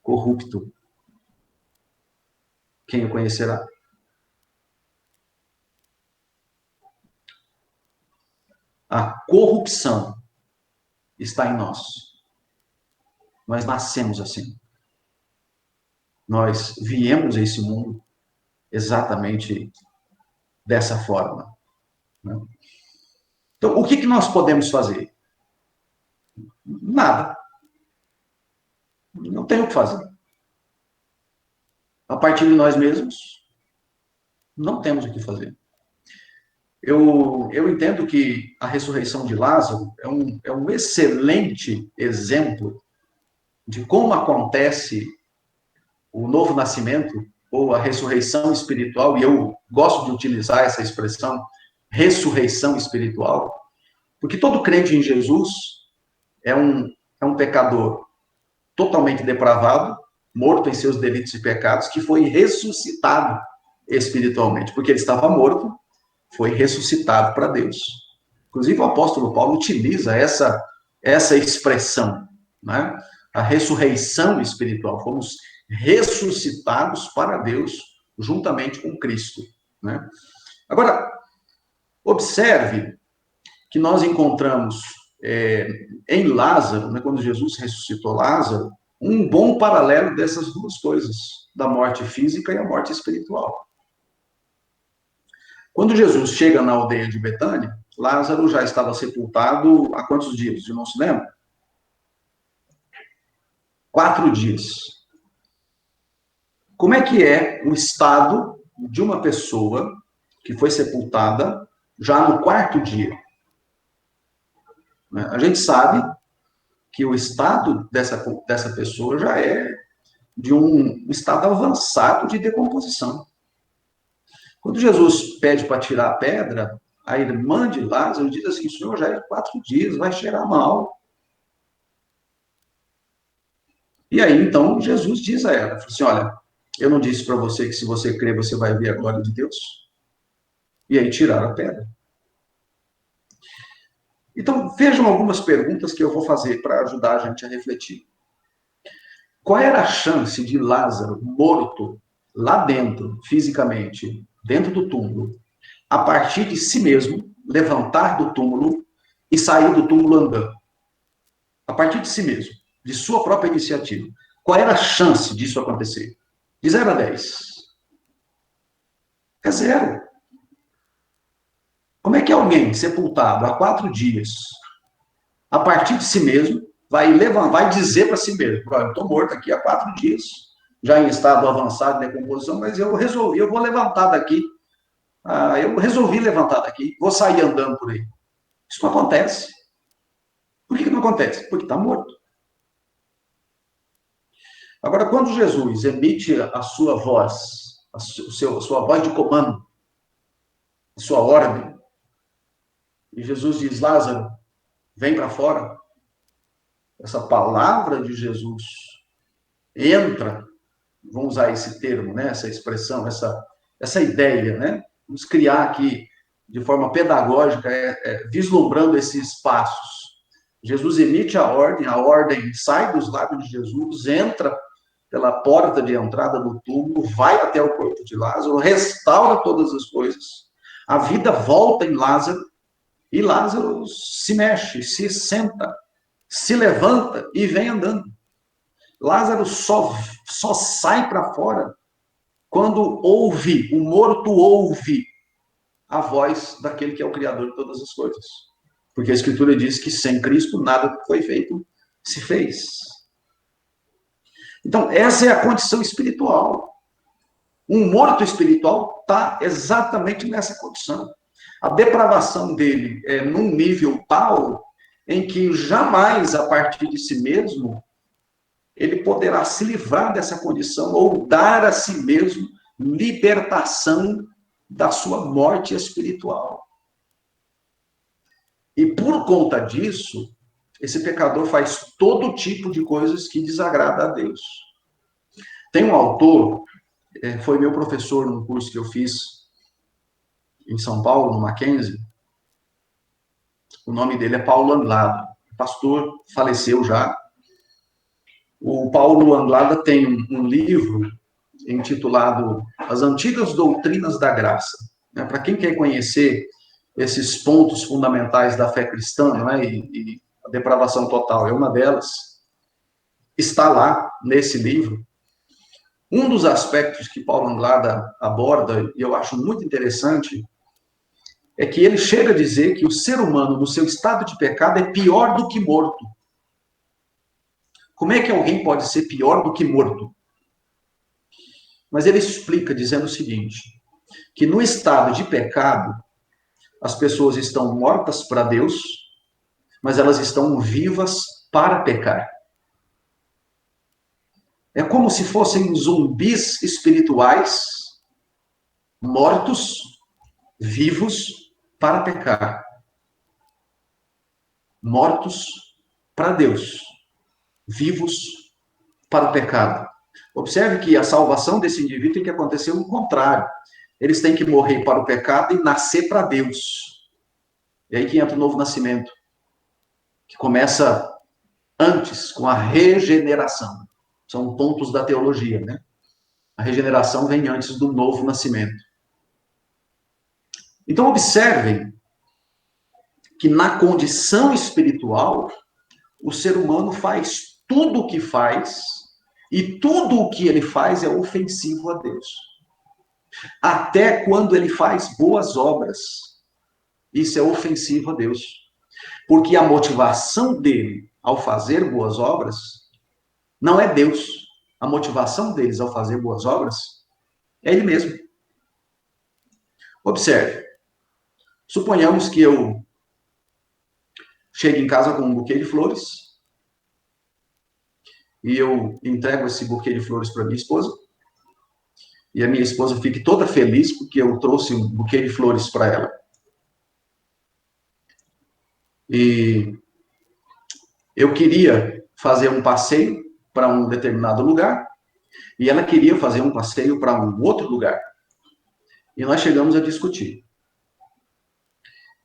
corrupto. Quem o conhecerá? A corrupção está em nós. Nós nascemos assim. Nós viemos a esse mundo exatamente dessa forma. Né? Então, o que nós podemos fazer? Nada. Não tem o que fazer. A partir de nós mesmos, não temos o que fazer. Eu entendo que a ressurreição de Lázaro é um excelente exemplo de como acontece o novo nascimento, ou a ressurreição espiritual, e eu gosto de utilizar essa expressão, ressurreição espiritual, porque todo crente em Jesus é um pecador totalmente depravado, morto em seus delitos e pecados, que foi ressuscitado espiritualmente, porque ele estava morto, foi ressuscitado para Deus. Inclusive o apóstolo Paulo utiliza essa expressão, né? A ressurreição espiritual, fomos ressuscitados para Deus juntamente com Cristo, né? Agora, observe que nós encontramos em Lázaro, né, quando Jesus ressuscitou Lázaro, um bom paralelo dessas duas coisas, da morte física e a morte espiritual. Quando Jesus chega na aldeia de Betânia, Lázaro já estava sepultado há quantos dias? Não se lembra? 4 dias. Como é que é o estado de uma pessoa que foi sepultada já no 4º dia? A gente sabe que o estado dessa pessoa já é de um estado avançado de decomposição. Quando Jesus pede para tirar a pedra, a irmã de Lázaro diz assim: o senhor já é 4 dias, vai cheirar mal. E aí, então, Jesus diz a ela, falou assim, olha, eu não disse para você que se você crer, você vai ver a glória de Deus? E aí tiraram a pedra. Então, vejam algumas perguntas que eu vou fazer para ajudar a gente a refletir. Qual era a chance de Lázaro, morto, lá dentro, fisicamente, dentro do túmulo, a partir de si mesmo, levantar do túmulo e sair do túmulo andando? A partir de si mesmo, de sua própria iniciativa. Qual era a chance disso acontecer? De 0 a 10. É zero. Como é que alguém sepultado há 4 dias, a partir de si mesmo, vai levantar, vai dizer para si mesmo, eu estou morto aqui há 4 dias, já em estado avançado de decomposição, mas eu resolvi, eu vou levantar daqui. Eu resolvi levantar daqui, vou sair andando por aí. Isso não acontece. Por que não acontece? Porque está morto. Agora, quando Jesus emite a sua voz, a sua voz de comando, a sua ordem, e Jesus diz, Lázaro, vem para fora, essa palavra de Jesus entra, vamos usar esse termo, né, essa expressão, essa ideia, né? Vamos criar aqui de forma pedagógica, vislumbrando esses passos. Jesus emite a ordem sai dos lábios de Jesus, entra pela porta de entrada do túmulo, vai até o corpo de Lázaro, restaura todas as coisas, a vida volta em Lázaro, e Lázaro se mexe, se senta, se levanta e vem andando. Lázaro só sai para fora quando ouve, o morto ouve a voz daquele que é o Criador de todas as coisas. Porque a Escritura diz que sem Cristo nada que foi feito se fez. Então, essa é a condição espiritual. Um morto espiritual está exatamente nessa condição. A depravação dele é num nível tal em que jamais, a partir de si mesmo, ele poderá se livrar dessa condição ou dar a si mesmo libertação da sua morte espiritual. E por conta disso, esse pecador faz todo tipo de coisas que desagrada a Deus. Tem um autor, foi meu professor num curso que eu fiz em São Paulo, no Mackenzie. O nome dele é Paulo Anglada. O pastor faleceu já. O Paulo Anglada tem um livro intitulado As Antigas Doutrinas da Graça. Para quem quer conhecer esses pontos fundamentais da fé cristã, não é? E a depravação total é uma delas, está lá nesse livro. Um dos aspectos que Paulo Anglada aborda, e eu acho muito interessante, é que ele chega a dizer que o ser humano, no seu estado de pecado, é pior do que morto. Como é que alguém pode ser pior do que morto? Mas ele explica dizendo o seguinte, que no estado de pecado, as pessoas estão mortas para Deus, mas elas estão vivas para pecar. É como se fossem zumbis espirituais, mortos, vivos para pecar. Mortos para Deus, vivos para o pecado. Observe que a salvação desse indivíduo tem que acontecer o contrário. Eles têm que morrer para o pecado e nascer para Deus. E aí que entra o novo nascimento, que começa antes, com a regeneração. São pontos da teologia, né? A regeneração vem antes do novo nascimento. Então, observem que na condição espiritual, o ser humano faz tudo o que faz, e tudo o que ele faz é ofensivo a Deus. Até quando ele faz boas obras, isso é ofensivo a Deus. Porque a motivação dele ao fazer boas obras não é Deus. A motivação deles ao fazer boas obras é ele mesmo. Observe. Suponhamos que eu chegue em casa com um buquê de flores e eu entrego esse buquê de flores para minha esposa e a minha esposa fique toda feliz porque eu trouxe um buquê de flores para ela. E eu queria fazer um passeio para um determinado lugar e ela queria fazer um passeio para um outro lugar. E nós chegamos a discutir.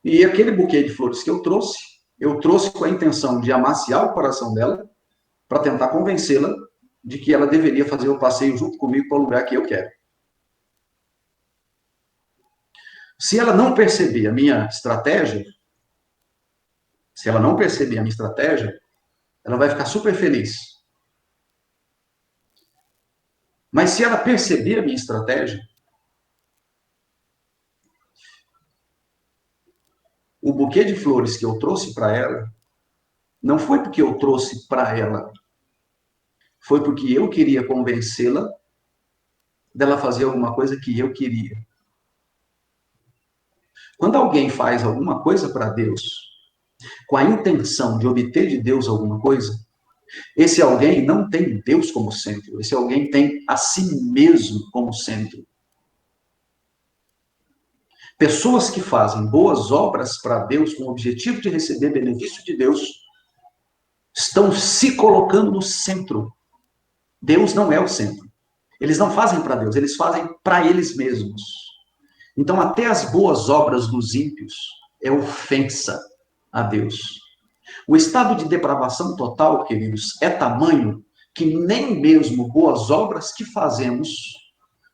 E aquele buquê de flores que eu trouxe com a intenção de amaciar o coração dela para tentar convencê-la de que ela deveria fazer o passeio junto comigo para o lugar que eu quero. Se ela não perceber a minha estratégia, ela vai ficar super feliz. Mas se ela perceber a minha estratégia, o buquê de flores que eu trouxe para ela, não foi porque eu trouxe para ela, foi porque eu queria convencê-la dela fazer alguma coisa que eu queria. Quando alguém faz alguma coisa para Deus, com a intenção de obter de Deus alguma coisa, esse alguém não tem Deus como centro, esse alguém tem a si mesmo como centro. Pessoas que fazem boas obras para Deus com o objetivo de receber benefício de Deus, estão se colocando no centro. Deus não é o centro. Eles não fazem para Deus, eles fazem para eles mesmos. Então, até as boas obras dos ímpios é ofensa a Deus. O estado de depravação total, queridos, é tamanho que nem mesmo boas obras que fazemos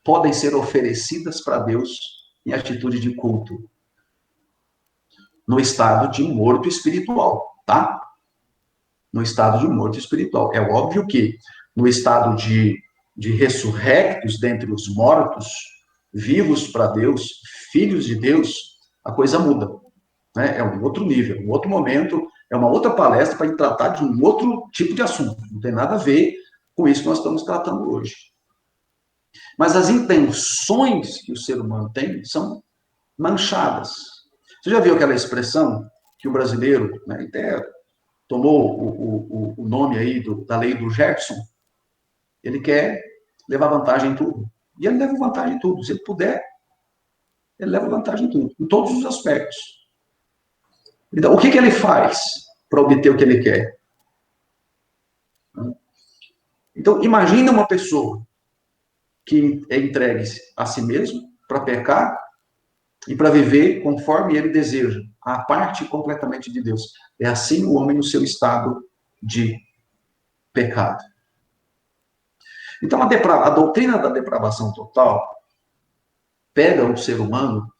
podem ser oferecidas para Deus em atitude de culto. No estado de morto espiritual, tá? No estado de morto espiritual. É óbvio que no estado de ressurrectos dentre os mortos, vivos para Deus, filhos de Deus, a coisa muda. Né? É um outro nível, um outro momento, é uma outra palestra para tratar de um outro tipo de assunto. Não tem nada a ver com isso que nós estamos tratando hoje. Mas as intenções que o ser humano tem são manchadas. Você já viu aquela expressão que o brasileiro, né, até tomou o nome aí da lei do Gerson? Ele quer levar vantagem em tudo. E ele leva vantagem em tudo. Se ele puder, ele leva vantagem em tudo, em todos os aspectos. Então, o que ele faz para obter o que ele quer? Então, imagina uma pessoa que é entregue a si mesmo para pecar e para viver conforme ele deseja, a parte completamente de Deus. É assim o homem no seu estado de pecado. Então, a doutrina da depravação total pega o ser humano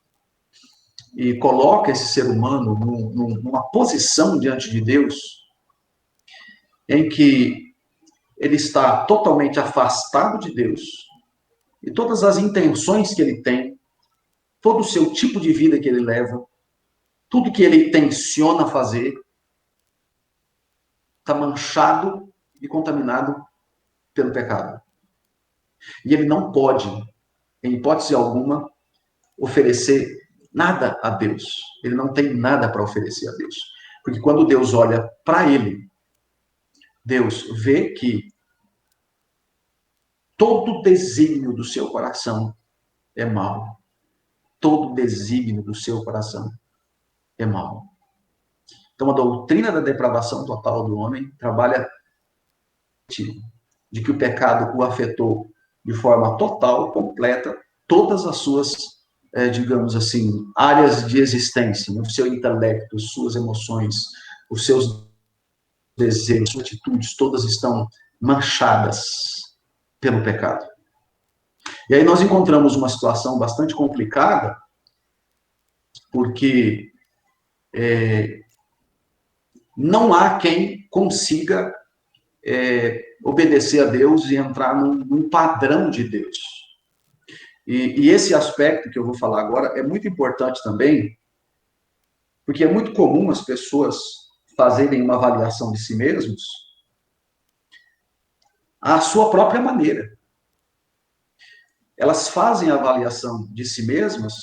e coloca esse ser humano numa posição diante de Deus em que ele está totalmente afastado de Deus e todas as intenções que ele tem, todo o seu tipo de vida que ele leva, tudo que ele intenciona fazer, está manchado e contaminado pelo pecado. E ele não pode, em hipótese alguma, oferecer nada a Deus. Ele não tem nada para oferecer a Deus. Porque quando Deus olha para ele, Deus vê que todo desígnio do seu coração é mau. Todo desígnio do seu coração é mau. Então, a doutrina da depravação total do homem trabalha de que o pecado o afetou de forma total, completa, todas as suas, digamos assim, áreas de existência, o seu intelecto, suas emoções, os seus desejos, suas atitudes, todas estão manchadas pelo pecado. E aí nós encontramos uma situação bastante complicada, porque não há quem consiga obedecer a Deus e entrar num padrão de Deus. E esse aspecto que eu vou falar agora é muito importante também, porque é muito comum as pessoas fazerem uma avaliação de si mesmos à sua própria maneira. Elas fazem a avaliação de si mesmas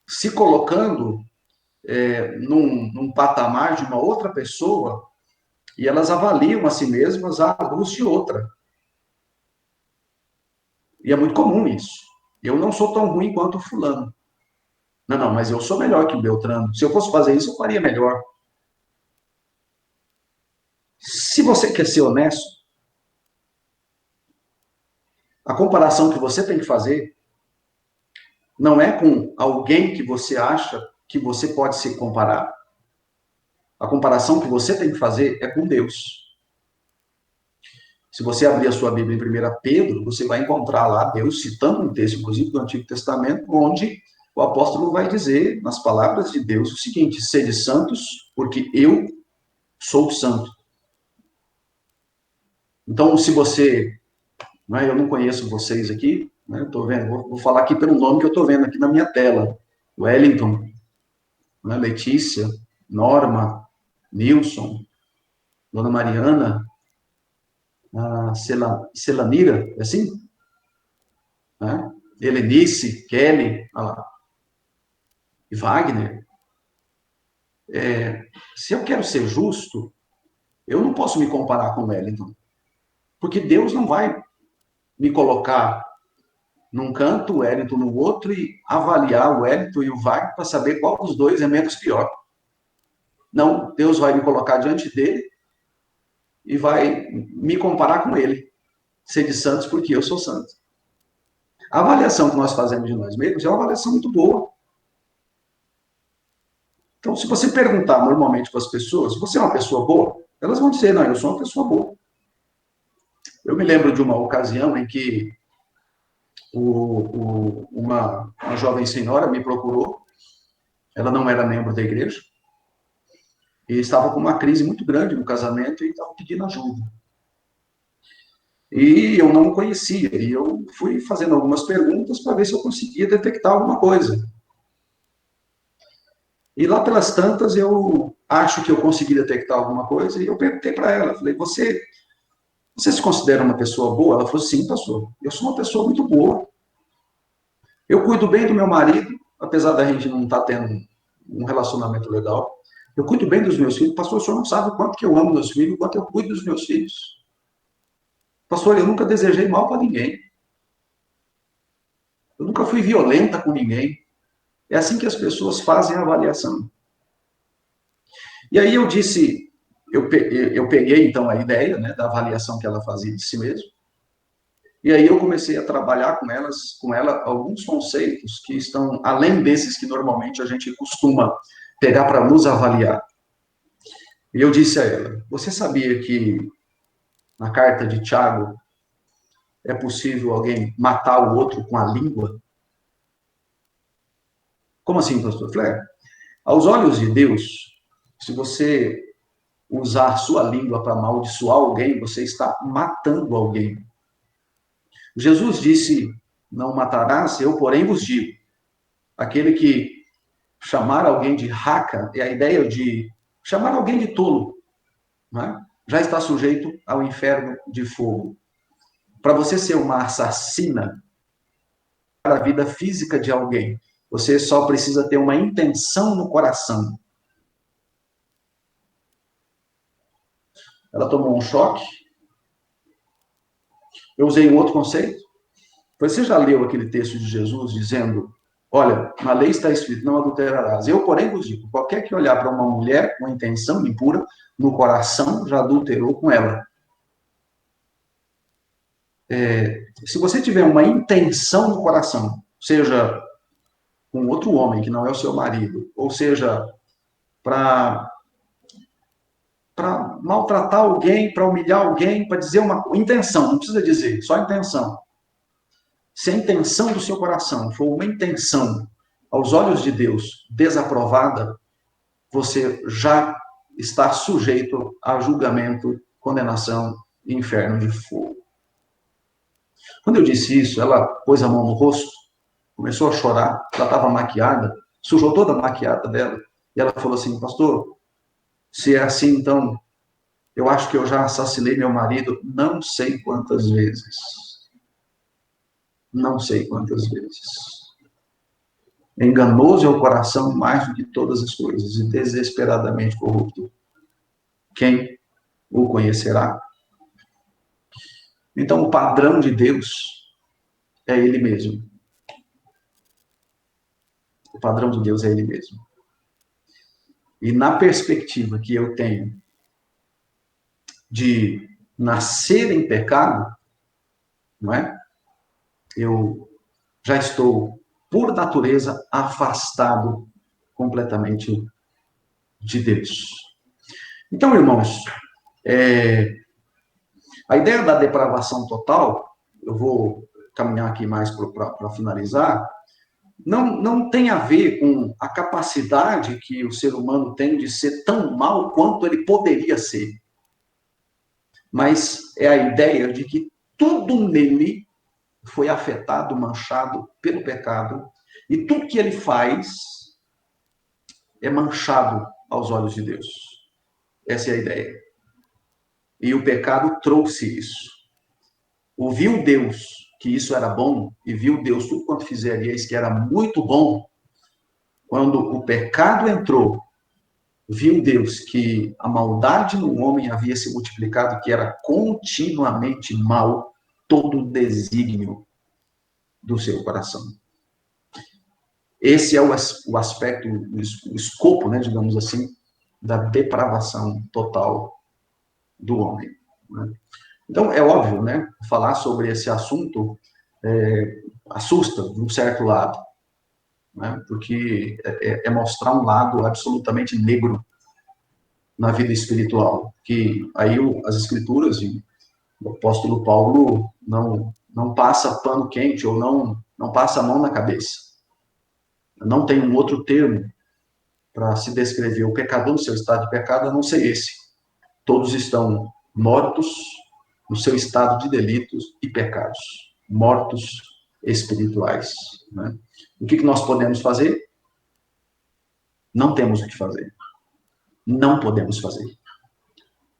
se colocando num patamar de uma outra pessoa e elas avaliam a si mesmas à luz de outra. E é muito comum isso. Eu não sou tão ruim quanto o fulano. Não, mas eu sou melhor que o Beltrano. Se eu fosse fazer isso, eu faria melhor. Se você quer ser honesto, A comparação que você tem que fazer não é com alguém que você acha que você pode se comparar. A comparação que você tem que fazer é com Deus. Se você abrir a sua Bíblia em 1 Pedro, você vai encontrar lá Deus citando um texto, inclusive do Antigo Testamento, onde o apóstolo vai dizer, nas palavras de Deus, o seguinte: sede santos, porque eu sou santo. Então, se você, eu não conheço vocês aqui, eu estou vendo, vou falar aqui pelo nome que eu estou vendo aqui na minha tela: Wellington, Letícia, Norma, Nilson, Dona Mariana, a Celanira, é assim? Helenice, Kelly, olha lá, e Wagner. Se eu quero ser justo, eu não posso me comparar com o Wellington, porque Deus não vai me colocar num canto, o Wellington no outro, e avaliar o Wellington e o Wagner para saber qual dos dois é menos pior. Não, Deus vai me colocar diante dele e vai me comparar com ele. Ser de santos porque eu sou santo. A avaliação que nós fazemos de nós mesmos é uma avaliação muito boa. Então, se você perguntar normalmente para as pessoas, você é uma pessoa boa? Elas vão dizer, não, eu sou uma pessoa boa. Eu me lembro de uma ocasião em que uma jovem senhora me procurou, ela não era membro da igreja, e estava com uma crise muito grande no casamento e estava pedindo ajuda. E eu não o conhecia, e eu fui fazendo algumas perguntas para ver se eu conseguia detectar alguma coisa. E lá pelas tantas, eu acho que eu consegui detectar alguma coisa, e eu perguntei para ela, falei, você se considera uma pessoa boa? Ela falou, sim, pastor, eu sou uma pessoa muito boa. Eu cuido bem do meu marido, apesar da gente não estar tendo um relacionamento legal. Eu cuido bem dos meus filhos. Pastor, o senhor não sabe o quanto que eu amo meus filhos, o quanto eu cuido dos meus filhos. Pastor, eu nunca desejei mal para ninguém. Eu nunca fui violenta com ninguém. É assim que as pessoas fazem a avaliação. E aí eu disse, eu peguei então a ideia, né, da avaliação que ela fazia de si mesma, e aí eu comecei a trabalhar com ela alguns conceitos que estão além desses que normalmente a gente costuma pegar para nos avaliar. E eu disse a ela, você sabia que na carta de Tiago é possível alguém matar o outro com a língua? Como assim, pastor? Eu falei, aos olhos de Deus, se você usar sua língua para amaldiçoar alguém, você está matando alguém. Jesus disse, não matarás, eu porém vos digo. Aquele que chamar alguém de raca é a ideia de chamar alguém de tolo, né? Já está sujeito ao inferno de fogo. Para você ser uma assassina para a vida física de alguém, você só precisa ter uma intenção no coração. Ela tomou um choque. Eu usei um outro conceito. Você já leu aquele texto de Jesus dizendo, olha, na lei está escrito, não adulterarás. Eu, porém, vos digo, qualquer que olhar para uma mulher com intenção impura, no coração já adulterou com ela. Se você tiver uma intenção no coração, seja com outro homem que não é o seu marido, ou seja, para maltratar alguém, para humilhar alguém, para dizer uma intenção, não precisa dizer, só intenção. Se a intenção do seu coração for uma intenção aos olhos de Deus desaprovada, você já está sujeito a julgamento, condenação e inferno de fogo. Quando eu disse isso, ela pôs a mão no rosto, começou a chorar, ela estava maquiada, sujou toda a maquiada dela, e ela falou assim, pastor, se é assim, então, eu acho que eu já assassinei meu marido não sei quantas vezes. Não sei quantas vezes. Enganoso é o coração mais do que todas as coisas, e desesperadamente corrupto. Quem o conhecerá? Então, o padrão de Deus é Ele mesmo. O padrão de Deus é Ele mesmo. E na perspectiva que eu tenho de nascer em pecado, não é? eu já estou, por natureza, afastado completamente de Deus. Então, irmãos, a ideia da depravação total, eu vou caminhar aqui mais para finalizar, não tem a ver com a capacidade que o ser humano tem de ser tão mal quanto ele poderia ser. Mas é a ideia de que tudo nele foi afetado, manchado pelo pecado, e tudo que ele faz é manchado aos olhos de Deus. Essa é a ideia. E o pecado trouxe isso. Ouviu Deus que isso era bom, e viu Deus tudo quanto fizeríeis que era muito bom. Quando o pecado entrou, viu Deus que a maldade no homem havia se multiplicado, que era continuamente mal todo o desígnio do seu coração. Esse é o aspecto, o escopo, né, digamos assim, da depravação total do homem. Né? Então, é óbvio, né, falar sobre esse assunto assusta de um certo lado, né, porque é mostrar um lado absolutamente negro na vida espiritual, que aí as escrituras e o apóstolo Paulo não passa pano quente ou não passa a mão na cabeça. Não tem um outro termo para se descrever o pecador no seu estado de pecado, a não ser esse. Todos estão mortos no seu estado de delitos e pecados, mortos espirituais. Né? O que nós podemos fazer? Não temos o que fazer. Não podemos fazer.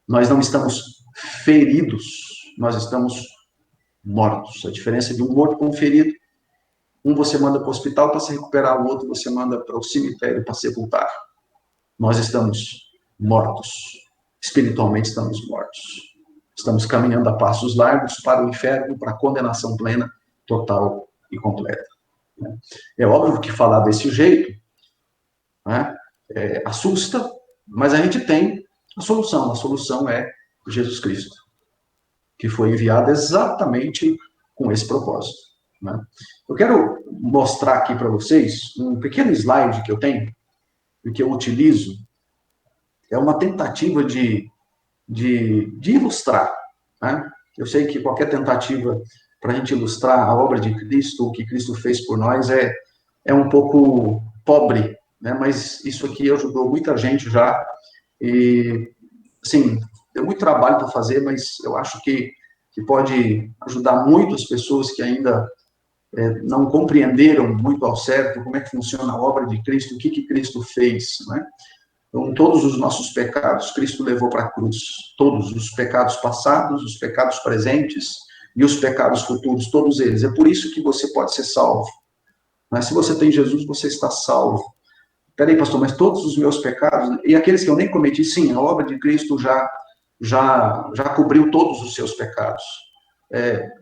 Nós não estamos feridos, nós estamos mortos. A diferença de um morto com um ferido, um você manda para o hospital para se recuperar, o outro você manda para o cemitério para sepultar. Nós estamos mortos. Espiritualmente estamos mortos. Estamos caminhando a passos largos para o inferno, para a condenação plena, total e completa. É óbvio que falar desse jeito, né, assusta, mas a gente tem a solução. A solução é Jesus Cristo, que foi enviado exatamente com esse propósito. Né? Eu quero mostrar aqui para vocês um pequeno slide que eu tenho, e que eu utilizo, é uma tentativa de ilustrar. Né? Eu sei que qualquer tentativa para a gente ilustrar a obra de Cristo, o que Cristo fez por nós, é um pouco pobre, né? Mas isso aqui ajudou muita gente já, e, assim, deu muito trabalho para fazer, mas eu acho que pode ajudar muito as pessoas que ainda não compreenderam muito ao certo como é que funciona a obra de Cristo, o que Cristo fez, né? Então, todos os nossos pecados, Cristo levou para a cruz. Todos os pecados passados, os pecados presentes e os pecados futuros, todos eles. É por isso que você pode ser salvo. Mas se você tem Jesus, você está salvo. Peraí, pastor, mas todos os meus pecados, e aqueles que eu nem cometi, sim, a obra de Cristo já cobriu todos os seus pecados.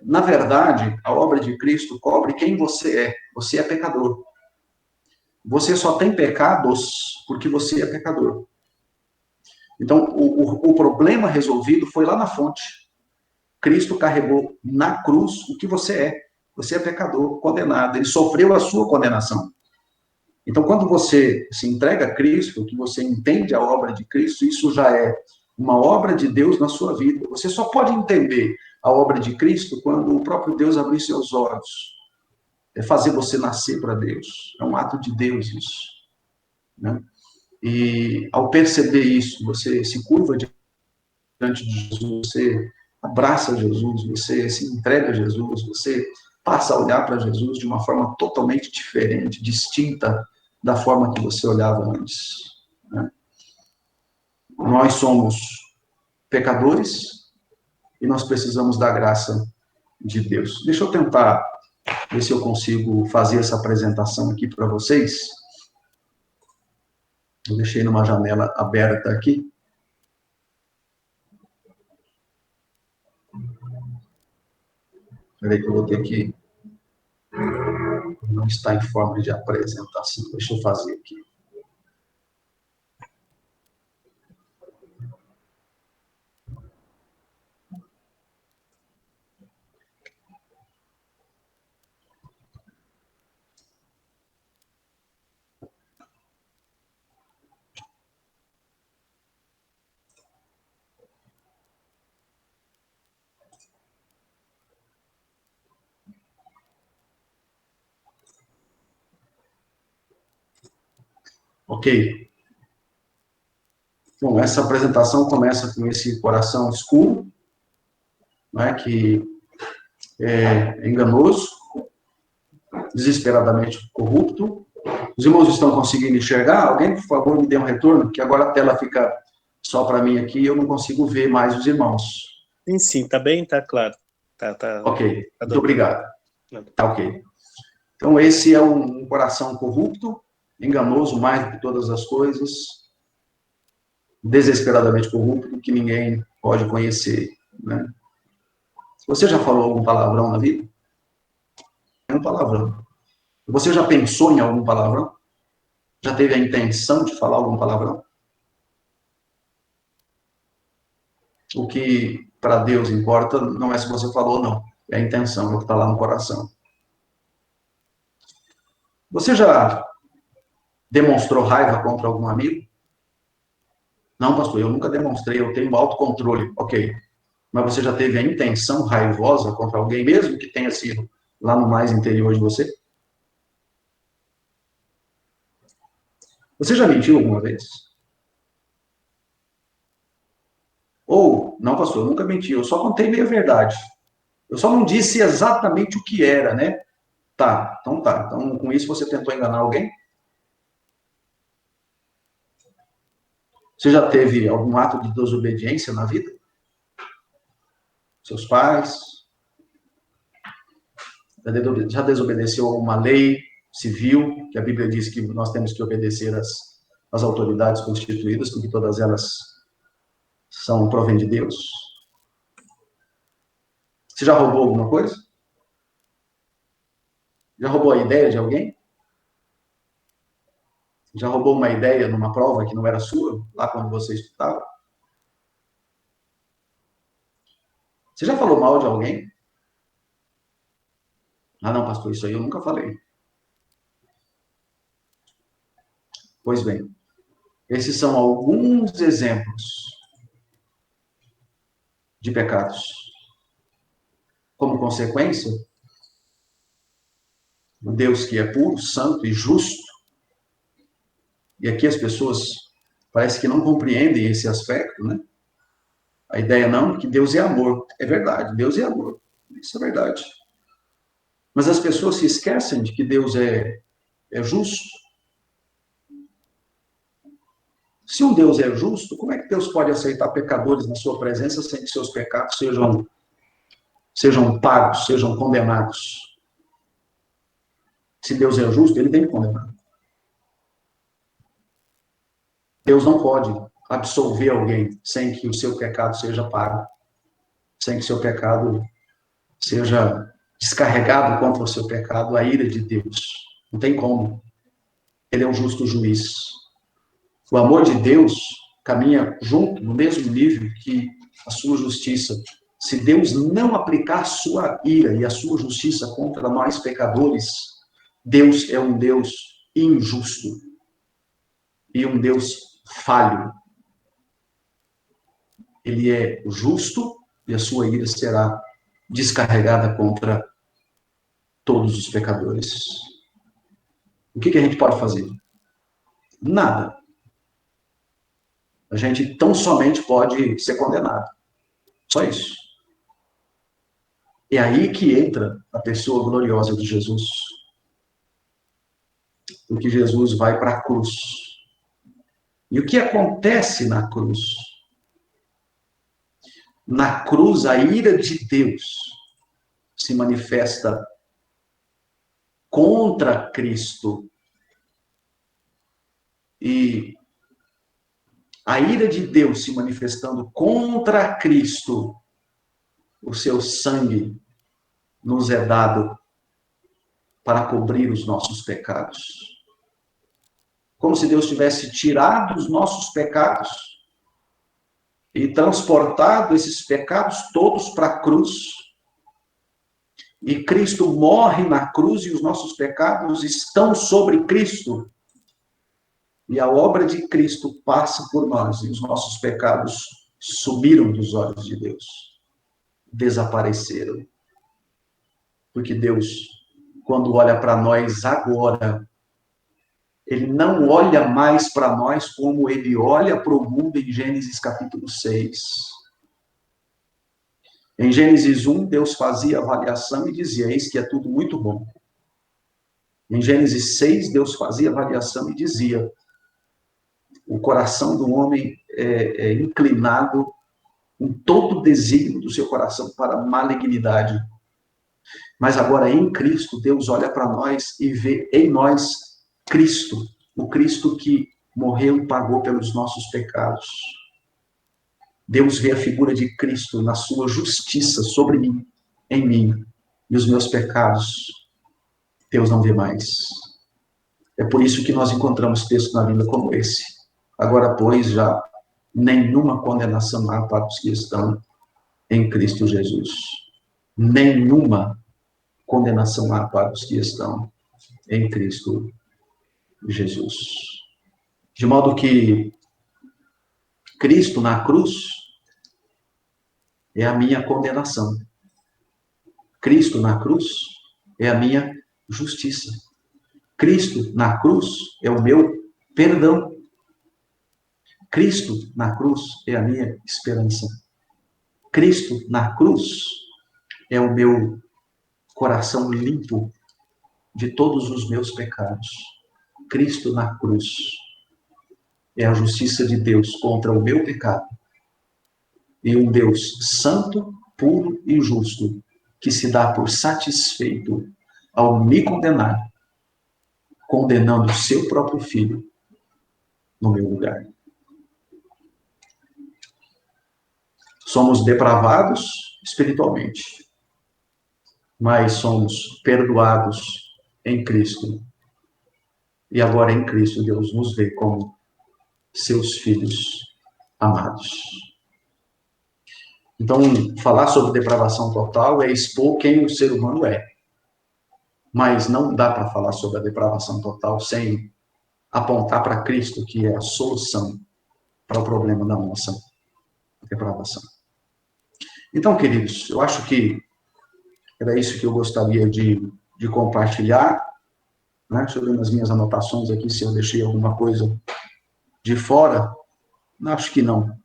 Na verdade, a obra de Cristo cobre quem você é. Você é pecador. Você só tem pecados porque você é pecador. Então, o problema resolvido foi lá na fonte. Cristo carregou na cruz o que você é. Você é pecador, condenado. Ele sofreu a sua condenação. Então, quando você se entrega a Cristo, que você entende a obra de Cristo, isso já é uma obra de Deus na sua vida. Você só pode entender a obra de Cristo quando o próprio Deus abrir seus olhos. É fazer você nascer para Deus. É um ato de Deus isso. Né? E ao perceber isso, você se curva diante de Jesus, você abraça Jesus, você se entrega a Jesus, você passa a olhar para Jesus de uma forma totalmente diferente, distinta da forma que você olhava antes. Né? Nós somos pecadores e nós precisamos da graça de Deus. Deixa eu tentar ver se eu consigo fazer essa apresentação aqui para vocês. Eu deixei numa janela aberta aqui. Espera aí que eu vou ter que... Não está em forma de apresentação. Deixa eu fazer aqui. Ok. Bom, essa apresentação começa com esse coração escuro, né, que é enganoso, desesperadamente corrupto. Os irmãos estão conseguindo enxergar? Alguém, por favor, me dê um retorno, que agora a tela fica só para mim aqui e eu não consigo ver mais os irmãos. Sim, tá bem, tá claro. Ok, Tá muito obrigado. Não. Tá ok. Então, esse é um coração corrupto, enganoso mais do que todas as coisas, desesperadamente corrupto, que ninguém pode conhecer, né? Você já falou algum palavrão na vida? É um palavrão. Você já pensou em algum palavrão? Já teve a intenção de falar algum palavrão? O que para Deus importa não é se você falou ou não, é a intenção, é o que está lá no coração. Você já demonstrou raiva contra algum amigo? Não, pastor, eu nunca demonstrei, eu tenho autocontrole. Ok. Mas você já teve a intenção raivosa contra alguém, mesmo que tenha sido lá no mais interior de você? Você já mentiu alguma vez? Ou, não, pastor, eu nunca menti, eu só contei meia verdade. Eu só não disse exatamente o que era, né? Tá, então tá. Então, com isso você tentou enganar alguém? Você já teve algum ato de desobediência na vida? Seus pais? Já desobedeceu a uma lei civil, que a Bíblia diz que nós temos que obedecer às autoridades constituídas, porque todas elas provém de Deus? Você já roubou alguma coisa? Já roubou a ideia de alguém? Já roubou uma ideia numa prova que não era sua, lá quando você estudava? Você já falou mal de alguém? Ah, não, pastor, isso aí eu nunca falei. Pois bem, esses são alguns exemplos de pecados. Como consequência, o Deus que é puro, santo e justo, e aqui as pessoas parece que não compreendem esse aspecto, né? A ideia não, que Deus é amor. É verdade, Deus é amor. Isso é verdade. Mas as pessoas se esquecem de que Deus é justo. Se um Deus é justo, como é que Deus pode aceitar pecadores na sua presença sem que seus pecados sejam pagos, sejam condenados? Se Deus é justo, ele tem que condenar. Deus não pode absolver alguém sem que o seu pecado seja pago, sem que o seu pecado seja descarregado contra o seu pecado, a ira de Deus. Não tem como. Ele é um justo juiz. O amor de Deus caminha junto, no mesmo nível que a sua justiça. Se Deus não aplicar a sua ira e a sua justiça contra nós pecadores, Deus é um Deus injusto e um Deus falho. Ele é justo e a sua ira será descarregada contra todos os pecadores. O que a gente pode fazer? Nada. A gente tão somente pode ser condenado. Só isso. É aí que entra a pessoa gloriosa de Jesus. Porque Jesus vai para a cruz. E o que acontece na cruz? Na cruz, a ira de Deus se manifesta contra Cristo. E a ira de Deus se manifestando contra Cristo, o seu sangue nos é dado para cobrir os nossos pecados. Como se Deus tivesse tirado os nossos pecados e transportado esses pecados todos para a cruz. E Cristo morre na cruz e os nossos pecados estão sobre Cristo. E a obra de Cristo passa por nós e os nossos pecados sumiram dos olhos de Deus. Desapareceram. Porque Deus, quando olha para nós agora, ele não olha mais para nós como ele olha para o mundo em Gênesis capítulo 6. Em Gênesis 1, Deus fazia avaliação e dizia, eis que é tudo muito bom. Em Gênesis 6, Deus fazia avaliação e dizia, o coração do homem é inclinado em todo o desígnio do seu coração para a malignidade. Mas agora, em Cristo, Deus olha para nós e vê em nós Cristo, o Cristo que morreu e pagou pelos nossos pecados. Deus vê a figura de Cristo na sua justiça sobre mim, em mim, e os meus pecados, Deus não vê mais. É por isso que nós encontramos textos na Bíblia como esse. Agora, pois, já nenhuma condenação há para os que estão em Cristo Jesus. Nenhuma condenação há para os que estão em Cristo Jesus. De modo que Cristo na cruz é a minha condenação. Cristo na cruz é a minha justiça. Cristo na cruz é o meu perdão. Cristo na cruz é a minha esperança. Cristo na cruz é o meu coração limpo de todos os meus pecados. Cristo na cruz é a justiça de Deus contra o meu pecado. E um Deus santo, puro e justo, que se dá por satisfeito ao me condenar, condenando o seu próprio filho no meu lugar. Somos depravados espiritualmente, mas somos perdoados em Cristo. E agora em Cristo Deus nos vê como seus filhos amados. Então, falar sobre depravação total é expor quem o ser humano é. Mas não dá para falar sobre a depravação total sem apontar para Cristo, que é a solução para o problema da nossa depravação. Então, queridos, eu acho que era isso que eu gostaria de compartilhar. Né? Deixa eu ver nas minhas anotações aqui se eu deixei alguma coisa de fora. Acho que não.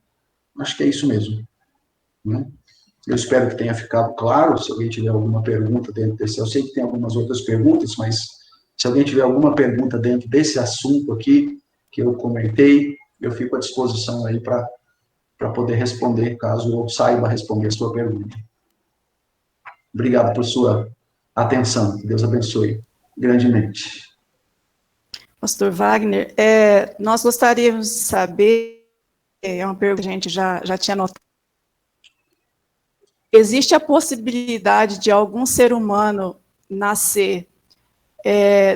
Acho que é isso mesmo. Né? Eu espero que tenha ficado claro. Se alguém tiver alguma pergunta dentro desse... Eu sei que tem algumas outras perguntas, mas se alguém tiver alguma pergunta dentro desse assunto aqui, que eu comentei, eu fico à disposição aí para poder responder, caso eu saiba responder a sua pergunta. Obrigado por sua atenção. Que Deus abençoe grandemente. Pastor Wagner, nós gostaríamos de saber, é uma pergunta que a gente já tinha notado, existe a possibilidade de algum ser humano nascer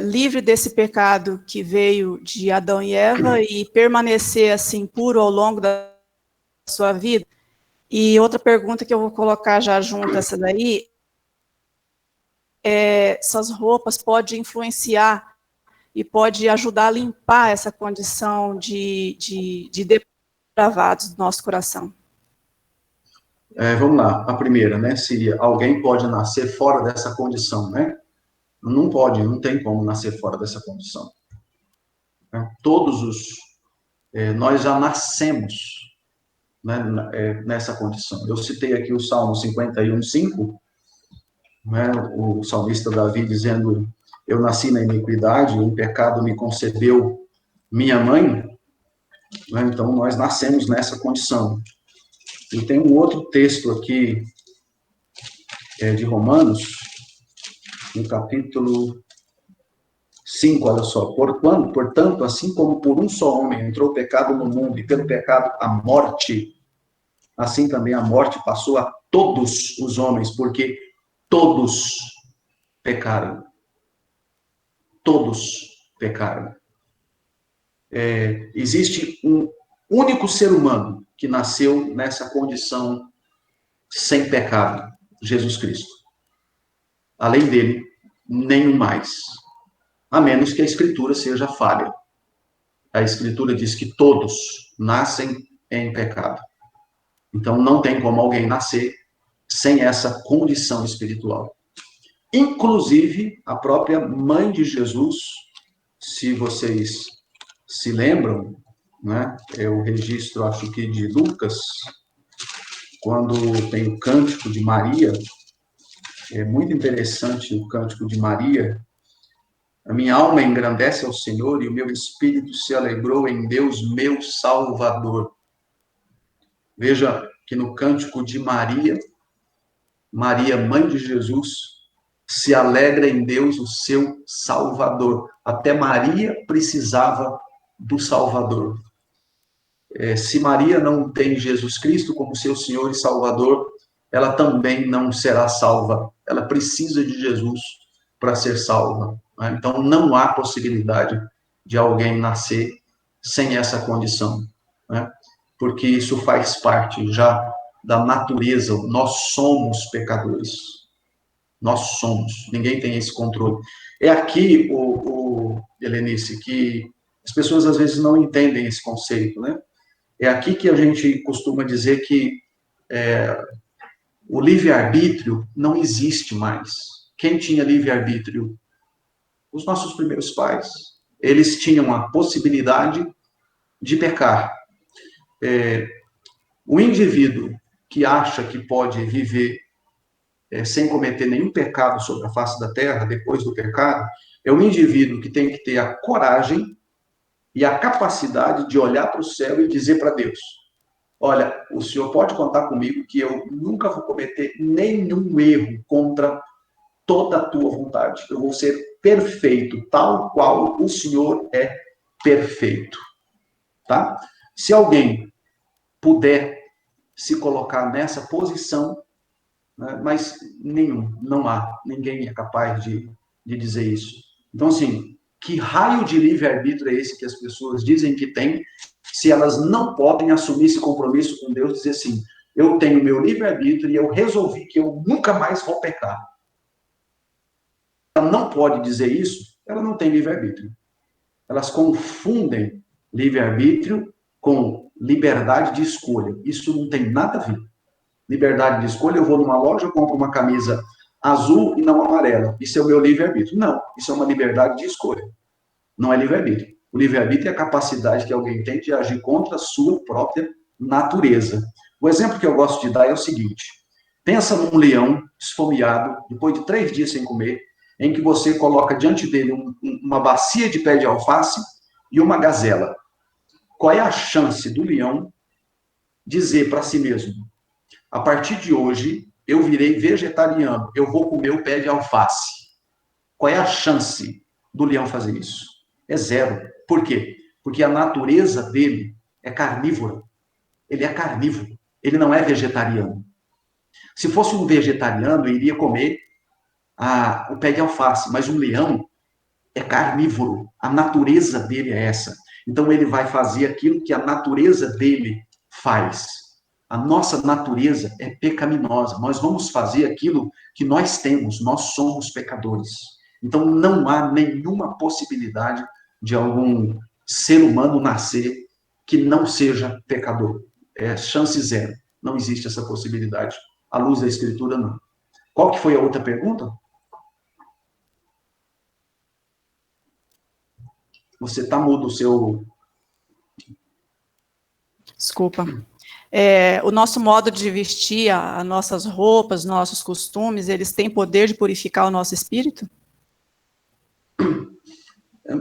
livre desse pecado que veio de Adão e Eva e permanecer assim puro ao longo da sua vida? E outra pergunta que eu vou colocar já junto a essa daí, essas roupas podem influenciar e pode ajudar a limpar essa condição de depravados do nosso coração. Vamos lá, a primeira, né, seria, alguém pode nascer fora dessa condição, né? Não pode, não tem como nascer fora dessa condição. Nós já nascemos, né, nessa condição. Eu citei aqui o Salmo 51:5, né, o salmista Davi dizendo, eu nasci na iniquidade, em pecado me concebeu minha mãe, né, então nós nascemos nessa condição. E tem um outro texto aqui, de Romanos, no capítulo 5, olha só, portanto, assim como por um só homem entrou o pecado no mundo, e pelo pecado a morte, assim também a morte passou a todos os homens, porque todos pecaram. Todos pecaram. Existe um único ser humano que nasceu nessa condição sem pecado, Jesus Cristo. Além dele, nenhum mais. A menos que a Escritura seja falha. A Escritura diz que todos nascem em pecado. Então, não tem como alguém nascer sem essa condição espiritual. Inclusive, a própria mãe de Jesus, se vocês se lembram, né, é o registro, acho que de Lucas, quando tem o Cântico de Maria. É muito interessante o Cântico de Maria. A minha alma engrandece ao Senhor e o meu espírito se alegrou em Deus, meu Salvador. Veja que no Cântico de Maria, Maria, mãe de Jesus, se alegra em Deus, o seu Salvador. Até Maria precisava do Salvador. Se Maria não tem Jesus Cristo como seu Senhor e Salvador, ela também não será salva. Ela precisa de Jesus para ser salva. Né? Então, não há possibilidade de alguém nascer sem essa condição, né? Porque isso faz parte já da natureza. Nós somos pecadores. Nós somos. Ninguém tem esse controle. É aqui, Helenice, que as pessoas às vezes não entendem esse conceito, né? É aqui que a gente costuma dizer que o livre-arbítrio não existe mais. Quem tinha livre-arbítrio? Os nossos primeiros pais. Eles tinham a possibilidade de pecar. O indivíduo que acha que pode viver sem cometer nenhum pecado sobre a face da terra, depois do pecado, é um indivíduo que tem que ter a coragem e a capacidade de olhar para o céu e dizer para Deus: olha, o senhor pode contar comigo que eu nunca vou cometer nenhum erro contra toda a tua vontade. Eu vou ser perfeito, tal qual o senhor é perfeito. Tá? Se alguém puder se colocar nessa posição, né, mas não há, ninguém é capaz de dizer isso. Então, assim, que raio de livre-arbítrio é esse que as pessoas dizem que tem, se elas não podem assumir esse compromisso com Deus, dizer assim: eu tenho meu livre-arbítrio e eu resolvi que eu nunca mais vou pecar. Ela não pode dizer isso, ela não tem livre-arbítrio. Elas confundem livre-arbítrio com liberdade de escolha. Isso não tem nada a ver. Liberdade de escolha, eu vou numa loja, eu compro uma camisa azul e não amarela. Isso é o meu livre-arbítrio. Não, isso é uma liberdade de escolha. Não é livre-arbítrio. O livre-arbítrio é a capacidade que alguém tem de agir contra a sua própria natureza. O exemplo que eu gosto de dar é o seguinte: pensa num leão esfomeado, depois de 3 dias sem comer, em que você coloca diante dele uma bacia de pé de alface e uma gazela. Qual é a chance do leão dizer para si mesmo: a partir de hoje, eu virei vegetariano, eu vou comer o pé de alface? Qual é a chance do leão fazer isso? É zero. Por quê? Porque a natureza dele é carnívora. Ele é carnívoro. Ele não é vegetariano. Se fosse um vegetariano, ele iria comer o pé de alface, mas um leão é carnívoro. A natureza dele é essa. Então, ele vai fazer aquilo que a natureza dele faz. A nossa natureza é pecaminosa. Nós vamos fazer aquilo que nós temos. Nós somos pecadores. Então, não há nenhuma possibilidade de algum ser humano nascer que não seja pecador. É chance zero. Não existe essa possibilidade. À luz da Escritura, não. Qual que foi a outra pergunta? Você está mudo o seu... Desculpa. O nosso modo de vestir, as nossas roupas, nossos costumes, eles têm poder de purificar o nosso espírito?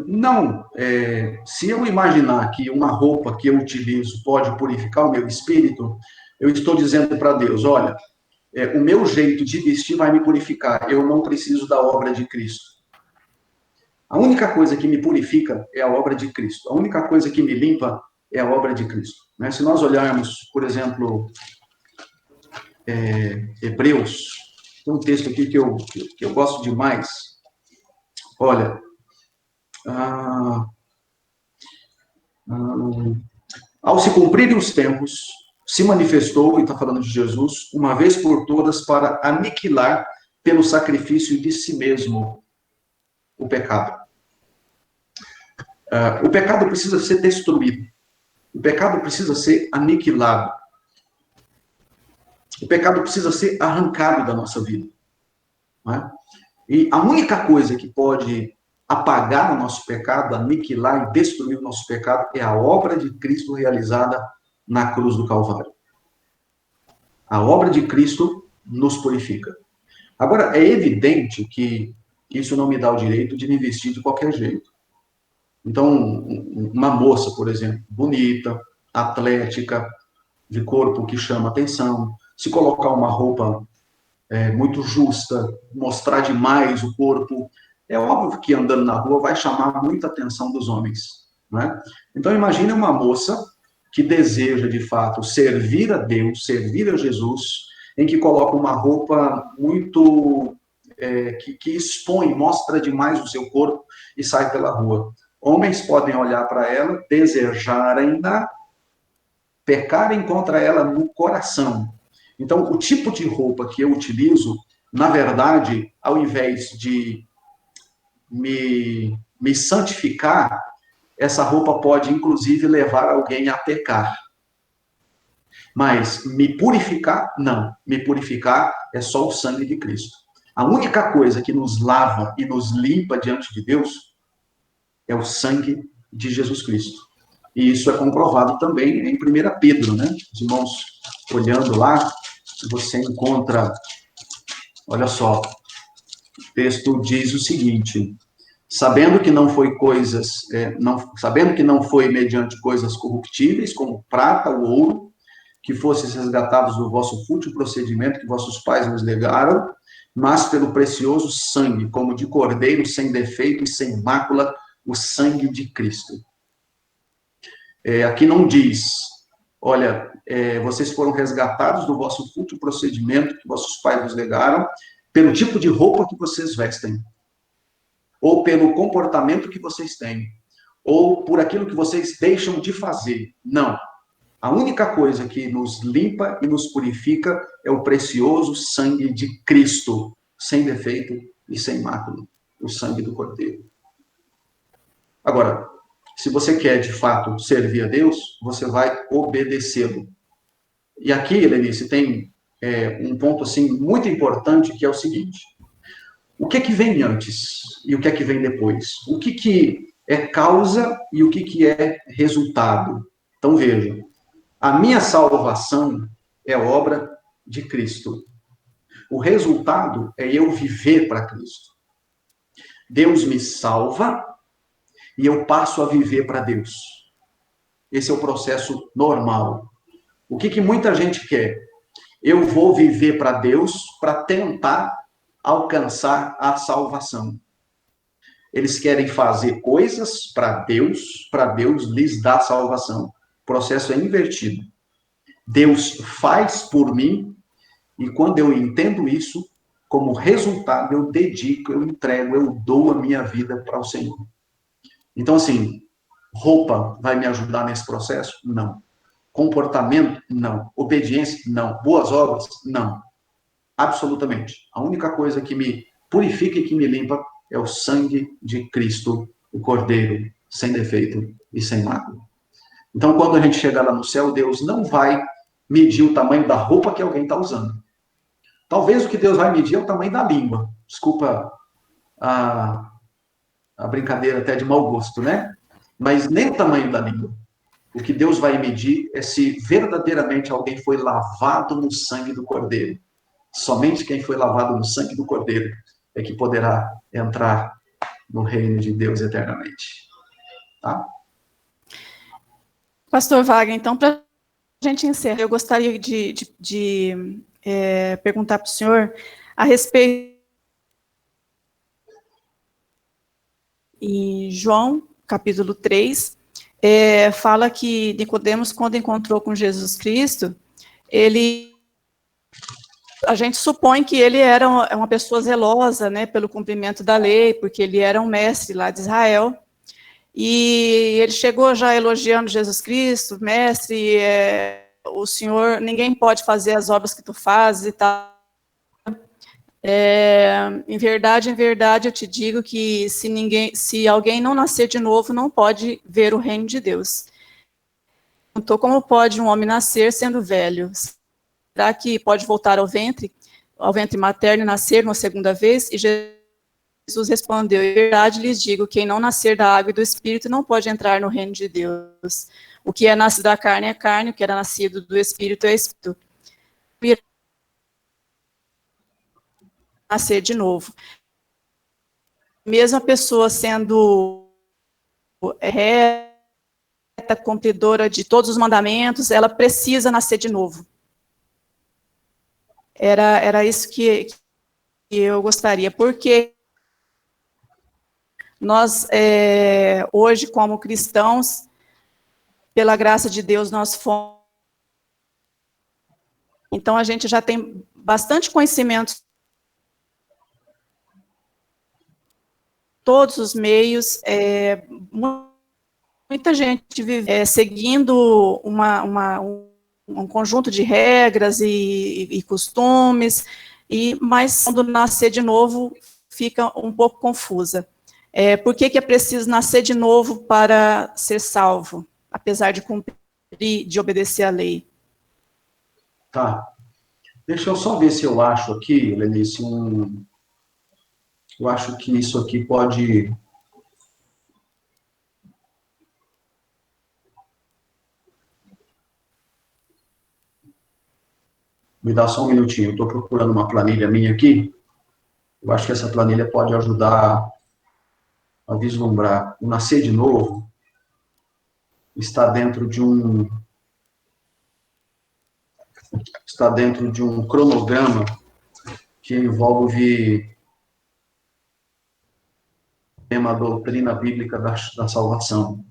Não. Se eu imaginar que uma roupa que eu utilizo pode purificar o meu espírito, eu estou dizendo para Deus: olha, o meu jeito de vestir vai me purificar, eu não preciso da obra de Cristo. A única coisa que me purifica é a obra de Cristo. A única coisa que me limpa é a obra de Cristo. Né? Se nós olharmos, por exemplo, Hebreus, tem um texto aqui que eu gosto demais. Olha, ao se cumprirem os tempos, se manifestou, e está falando de Jesus, uma vez por todas, para aniquilar pelo sacrifício de si mesmo o pecado. O pecado precisa ser destruído. O pecado precisa ser aniquilado. O pecado precisa ser arrancado da nossa vida. Não é? E a única coisa que pode apagar o nosso pecado, aniquilar e destruir o nosso pecado, é a obra de Cristo realizada na cruz do Calvário. A obra de Cristo nos purifica. Agora, é evidente que isso não me dá o direito de me vestir de qualquer jeito. Então, uma moça, por exemplo, bonita, atlética, de corpo que chama atenção, se colocar uma roupa muito justa, mostrar demais o corpo, é óbvio que andando na rua vai chamar muita atenção dos homens, né? Então, imagine uma moça que deseja, de fato, servir a Deus, servir a Jesus, em que coloca uma roupa muito... que expõe, mostra demais o seu corpo e sai pela rua. Homens podem olhar para ela, desejarem-na, pecarem contra ela no coração. Então, o tipo de roupa que eu utilizo, na verdade, ao invés de me santificar, essa roupa pode, inclusive, levar alguém a pecar. Mas me purificar, não. Me purificar é só o sangue de Cristo. A única coisa que nos lava e nos limpa diante de Deus é o sangue de Jesus Cristo. E isso é comprovado também em 1 Pedro, né? Os irmãos, olhando lá, você encontra, olha só, o texto diz o seguinte: sabendo que não foi mediante coisas corruptíveis, como prata ou ouro, que fosseis resgatados do vosso fútil procedimento que vossos pais nos legaram, mas pelo precioso sangue, como de cordeiro, sem defeito e sem mácula, o sangue de Cristo. Aqui não diz, olha, vocês foram resgatados do vosso fútil procedimento que vossos pais nos legaram, pelo tipo de roupa que vocês vestem, ou pelo comportamento que vocês têm, ou por aquilo que vocês deixam de fazer. Não. A única coisa que nos limpa e nos purifica é o precioso sangue de Cristo, sem defeito e sem mácula, o sangue do Cordeiro. Agora, se você quer, de fato, servir a Deus, você vai obedecê-lo. E aqui, Lenice, tem um ponto assim, muito importante, que é o seguinte: o que vem antes e o que vem depois? O que é causa e o que é resultado? Então, veja, a minha salvação é obra de Cristo. O resultado é eu viver para Cristo. Deus me salva e eu passo a viver para Deus. Esse é o processo normal. O que muita gente quer? Eu vou viver para Deus para tentar alcançar a salvação. Eles querem fazer coisas para Deus lhes dar salvação. O processo é invertido. Deus faz por mim, e quando eu entendo isso, como resultado, eu dedico, eu entrego, eu dou a minha vida para o Senhor. Então, assim, roupa vai me ajudar nesse processo? Não. Comportamento? Não. Obediência? Não. Boas obras? Não. Absolutamente. A única coisa que me purifica e que me limpa é o sangue de Cristo, o Cordeiro, sem defeito e sem mácula. Então, quando a gente chegar lá no céu, Deus não vai medir o tamanho da roupa que alguém está usando. Talvez o que Deus vai medir é o tamanho da língua. Desculpa a brincadeira até de mau gosto, né? Mas nem o tamanho da língua. O que Deus vai medir é se verdadeiramente alguém foi lavado no sangue do Cordeiro. Somente quem foi lavado no sangue do Cordeiro é que poderá entrar no reino de Deus eternamente. Tá? Pastor Wagner, então, para a gente encerrar, eu gostaria de perguntar para o senhor a respeito em João, capítulo 3, fala que Nicodemos, quando encontrou com Jesus Cristo, a gente supõe que ele era uma pessoa zelosa, né, pelo cumprimento da lei, porque ele era um mestre lá de Israel, e ele chegou já elogiando Jesus Cristo: mestre, o Senhor, ninguém pode fazer as obras que tu fazes e tal. Em verdade, eu te digo que se alguém não nascer de novo, não pode ver o reino de Deus. Perguntou como pode um homem nascer sendo velho? Será que pode voltar ao ventre materno e nascer uma segunda vez? E Jesus Jesus respondeu: em verdade lhes digo, quem não nascer da água e do Espírito não pode entrar no reino de Deus. O que é nascido da carne é carne, o que era nascido do Espírito é Espírito. Nascer de novo. Mesmo a pessoa sendo reta, cumpridora de todos os mandamentos, ela precisa nascer de novo. Era isso que eu gostaria, porque nós, hoje, como cristãos, pela graça de Deus, nós fomos. Então, a gente já tem bastante conhecimento, todos os meios, muita gente vive seguindo um conjunto de regras e costumes, mas quando nascer de novo, fica um pouco confusa. Por que é preciso nascer de novo para ser salvo, apesar de cumprir, de obedecer à lei? Tá. Deixa eu só ver se eu acho aqui, Lenice, eu acho que isso aqui pode... Me dá só um minutinho, eu estou procurando uma planilha minha aqui. Eu acho que essa planilha pode ajudar a vislumbrar. O nascer de novo está dentro de um cronograma que envolve a doutrina bíblica da salvação.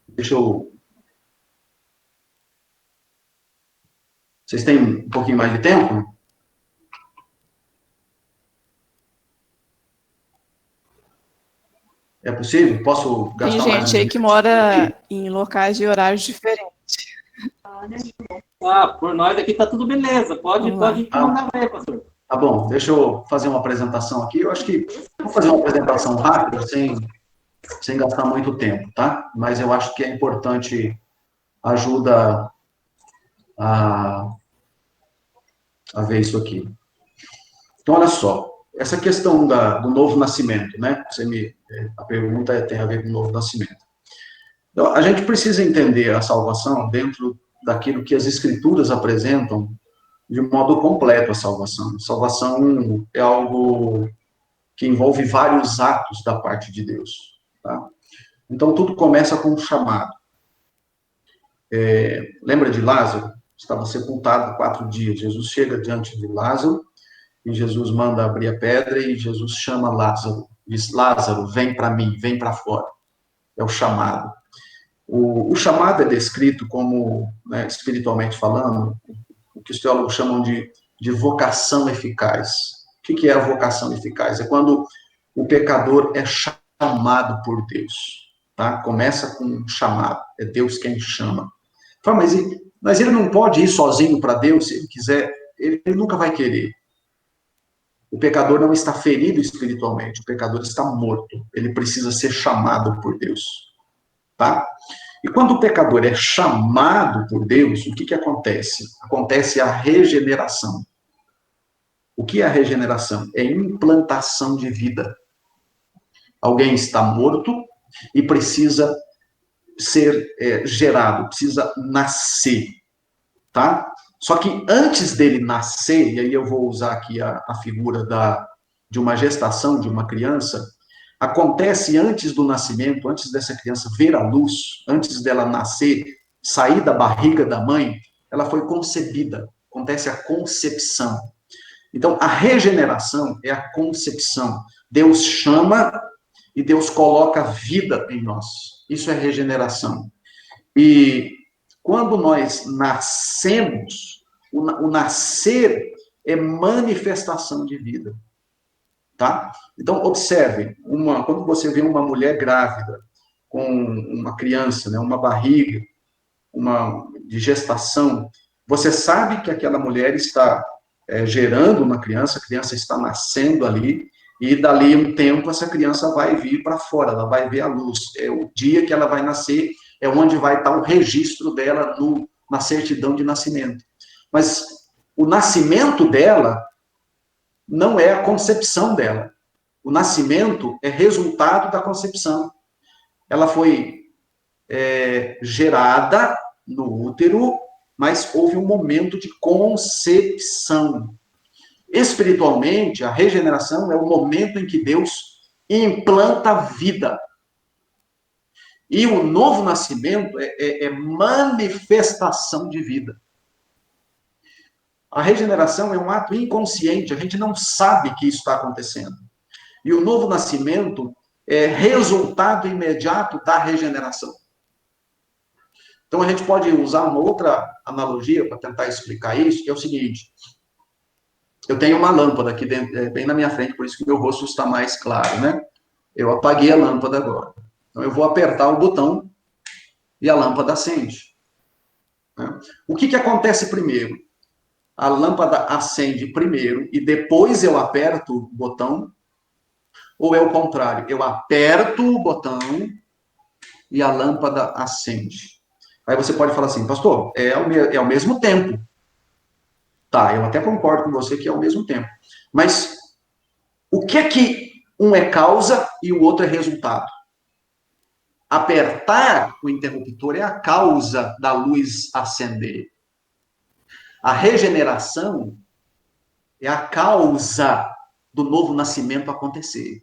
Deixa eu... Vocês têm um pouquinho mais de tempo? É possível? Posso gastar Tem mais gente aí que mora em locais e horários diferentes. Por nós aqui tá tudo beleza. Pode mandar ver, pastor. Tá bom, deixa eu fazer uma apresentação aqui. Eu acho que vou fazer uma apresentação rápida, sem gastar muito tempo, tá? Mas eu acho que é importante, ajuda a ver isso aqui. Então, olha só, essa questão do novo nascimento, né? A pergunta tem a ver com o novo nascimento. Então, a gente precisa entender a salvação dentro daquilo que as Escrituras apresentam de modo completo a salvação. A salvação é algo que envolve vários atos da parte de Deus, tá? Então, tudo começa com um chamado. Lembra de Lázaro? Estava sepultado 4 dias. Jesus chega diante de Lázaro, e Jesus manda abrir a pedra, e Jesus chama Lázaro. Diz: Lázaro, vem para mim, vem para fora. É o chamado. O chamado é descrito como, né, espiritualmente falando, o que os teólogos chamam de vocação eficaz. O que é a vocação eficaz? É quando o pecador é chamado por Deus. Tá? Começa com um chamado. É Deus quem chama. Fala, mas ele não pode ir sozinho para Deus, se ele quiser, ele nunca vai querer. O pecador não está ferido espiritualmente, o pecador está morto. Ele precisa ser chamado por Deus. Tá? E quando o pecador é chamado por Deus, o que acontece? Acontece a regeneração. O que é a regeneração? É implantação de vida. Alguém está morto e precisa ser gerado, precisa nascer, tá? Só que antes dele nascer, e aí eu vou usar aqui a figura de uma gestação de uma criança, acontece antes do nascimento, antes dessa criança ver a luz, antes dela nascer, sair da barriga da mãe, ela foi concebida, acontece a concepção. Então, a regeneração é a concepção. Deus chama e Deus coloca vida em nós. Isso é regeneração. E quando nós nascemos, o nascer é manifestação de vida. Tá? Então, observe, quando você vê uma mulher grávida, com uma criança, né, uma barriga, de gestação, você sabe que aquela mulher está gerando uma criança, a criança está nascendo ali, E dali um tempo essa criança vai vir para fora, ela vai ver a luz. É o dia que ela vai nascer, é onde vai estar o registro dela na certidão de nascimento. Mas o nascimento dela não é a concepção dela. O nascimento é resultado da concepção. Ela foi gerada no útero, mas houve um momento de concepção. Espiritualmente, a regeneração é o momento em que Deus implanta a vida. E o novo nascimento é manifestação de vida. A regeneração é um ato inconsciente, a gente não sabe que isso está acontecendo. E o novo nascimento é resultado imediato da regeneração. Então, a gente pode usar uma outra analogia para tentar explicar isso, que é o seguinte: eu tenho uma lâmpada aqui dentro, bem na minha frente, por isso que meu rosto está mais claro, né? Eu apaguei a lâmpada agora. Então, eu vou apertar o botão e a lâmpada acende. Né? O que acontece primeiro? A lâmpada acende primeiro e depois eu aperto o botão? Ou é o contrário? Eu aperto o botão e a lâmpada acende. Aí você pode falar assim, pastor, é ao mesmo tempo. Tá, eu até concordo com você que é ao mesmo tempo. Mas o que um é causa e o outro é resultado? Apertar o interruptor é a causa da luz acender. A regeneração é a causa do novo nascimento acontecer.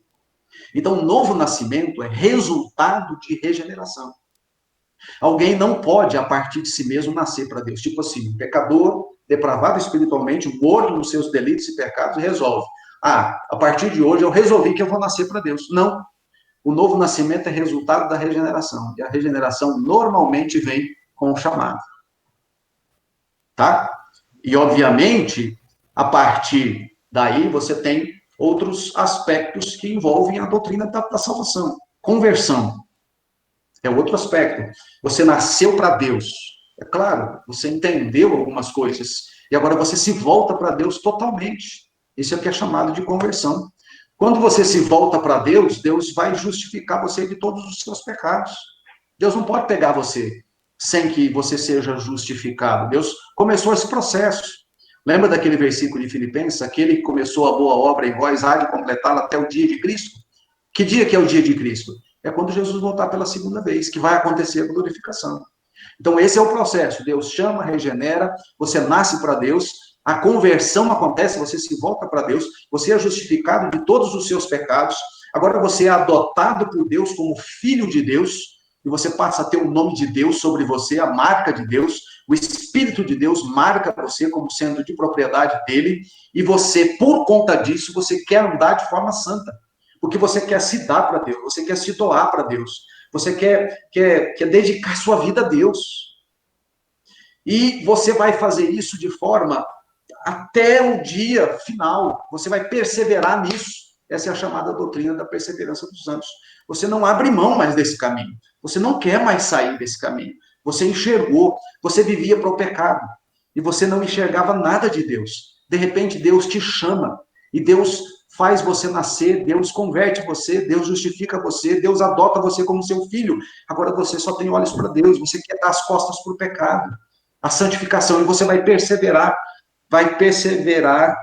Então, o novo nascimento é resultado de regeneração. Alguém não pode, a partir de si mesmo, nascer para Deus. Tipo assim, um pecador, depravado espiritualmente, morto nos seus delitos e pecados, resolve. A partir de hoje eu resolvi que eu vou nascer para Deus. Não. O novo nascimento é resultado da regeneração. E a regeneração normalmente vem com o chamado. Tá? E, obviamente, a partir daí você tem outros aspectos que envolvem a doutrina da salvação. Conversão. É outro aspecto. Você nasceu para Deus. É claro, você entendeu algumas coisas. E agora você se volta para Deus totalmente. Isso é o que é chamado de conversão. Quando você se volta para Deus, Deus vai justificar você de todos os seus pecados. Deus não pode pegar você sem que você seja justificado. Deus começou esse processo. Lembra daquele versículo de Filipenses? Aquele que começou a boa obra em vós há de completá-la até o dia de Cristo. Que dia que é o dia de Cristo? É quando Jesus voltar pela segunda vez, que vai acontecer a glorificação. Então, esse é o processo. Deus chama, regenera, você nasce para Deus, a conversão acontece, você se volta para Deus, você é justificado de todos os seus pecados, agora você é adotado por Deus como filho de Deus, e você passa a ter o nome de Deus sobre você, a marca de Deus, o Espírito de Deus marca você como sendo de propriedade dele, e você, por conta disso, você quer andar de forma santa. Porque você quer se dar para Deus, você quer se doar para Deus, você quer dedicar sua vida a Deus. E você vai fazer isso de forma até o dia final, você vai perseverar nisso. Essa é a chamada doutrina da perseverança dos santos. Você não abre mão mais desse caminho, você não quer mais sair desse caminho. Você enxergou, você vivia para o pecado, e você não enxergava nada de Deus. De repente, Deus te chama, e Deus faz você nascer, Deus converte você, Deus justifica você, Deus adota você como seu filho. Agora você só tem olhos para Deus, você quer dar as costas para o pecado, a santificação, e você vai perseverar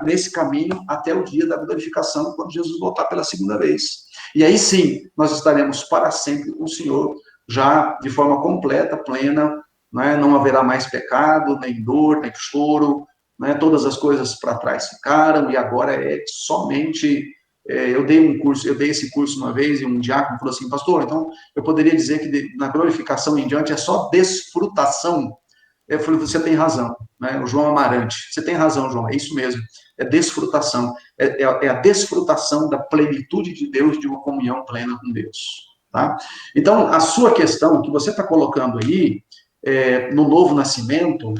nesse caminho até o dia da glorificação, quando Jesus voltar pela segunda vez. E aí sim, nós estaremos para sempre com o Senhor, já de forma completa, plena, né? Não haverá mais pecado, nem dor, nem choro, né? Todas as coisas para trás ficaram, e agora é somente... eu dei esse curso uma vez, e um diácono falou assim, pastor, então eu poderia dizer que na glorificação em diante é só desfrutação. Eu falei, você tem razão, né? O João Amarante, você tem razão, João, é isso mesmo, é desfrutação, é a desfrutação da plenitude de Deus, de uma comunhão plena com Deus, tá? Então, a sua questão, que você está colocando aí, no novo nascimento,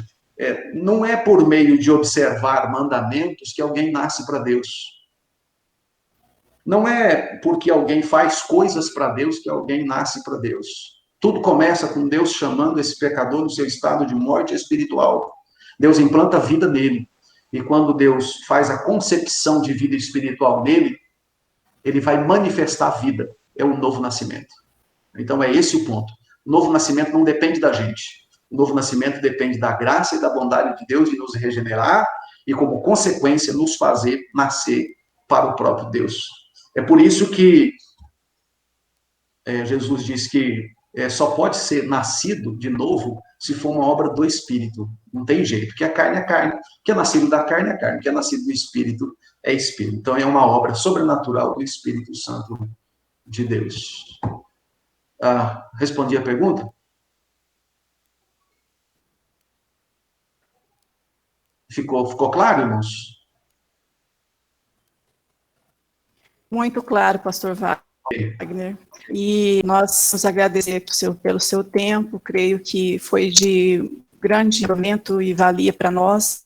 não é por meio de observar mandamentos que alguém nasce para Deus. Não é porque alguém faz coisas para Deus que alguém nasce para Deus. Tudo começa com Deus chamando esse pecador do seu estado de morte espiritual. Deus implanta a vida nele. E quando Deus faz a concepção de vida espiritual nele, ele vai manifestar a vida. É o novo nascimento. Então, é esse o ponto. O novo nascimento não depende da gente. O novo nascimento depende da graça e da bondade de Deus de nos regenerar e, como consequência, nos fazer nascer para o próprio Deus. É por isso que Jesus diz que só pode ser nascido de novo se for uma obra do Espírito. Não tem jeito, porque a carne é carne. O que é nascido da carne é carne. O que é nascido do Espírito é Espírito. Então, é uma obra sobrenatural do Espírito Santo de Deus. Respondi a pergunta? Ficou claro, irmãos? Muito claro, pastor Wagner. E nós nos agradecemos pelo seu tempo, creio que foi de grande momento e valia para nós.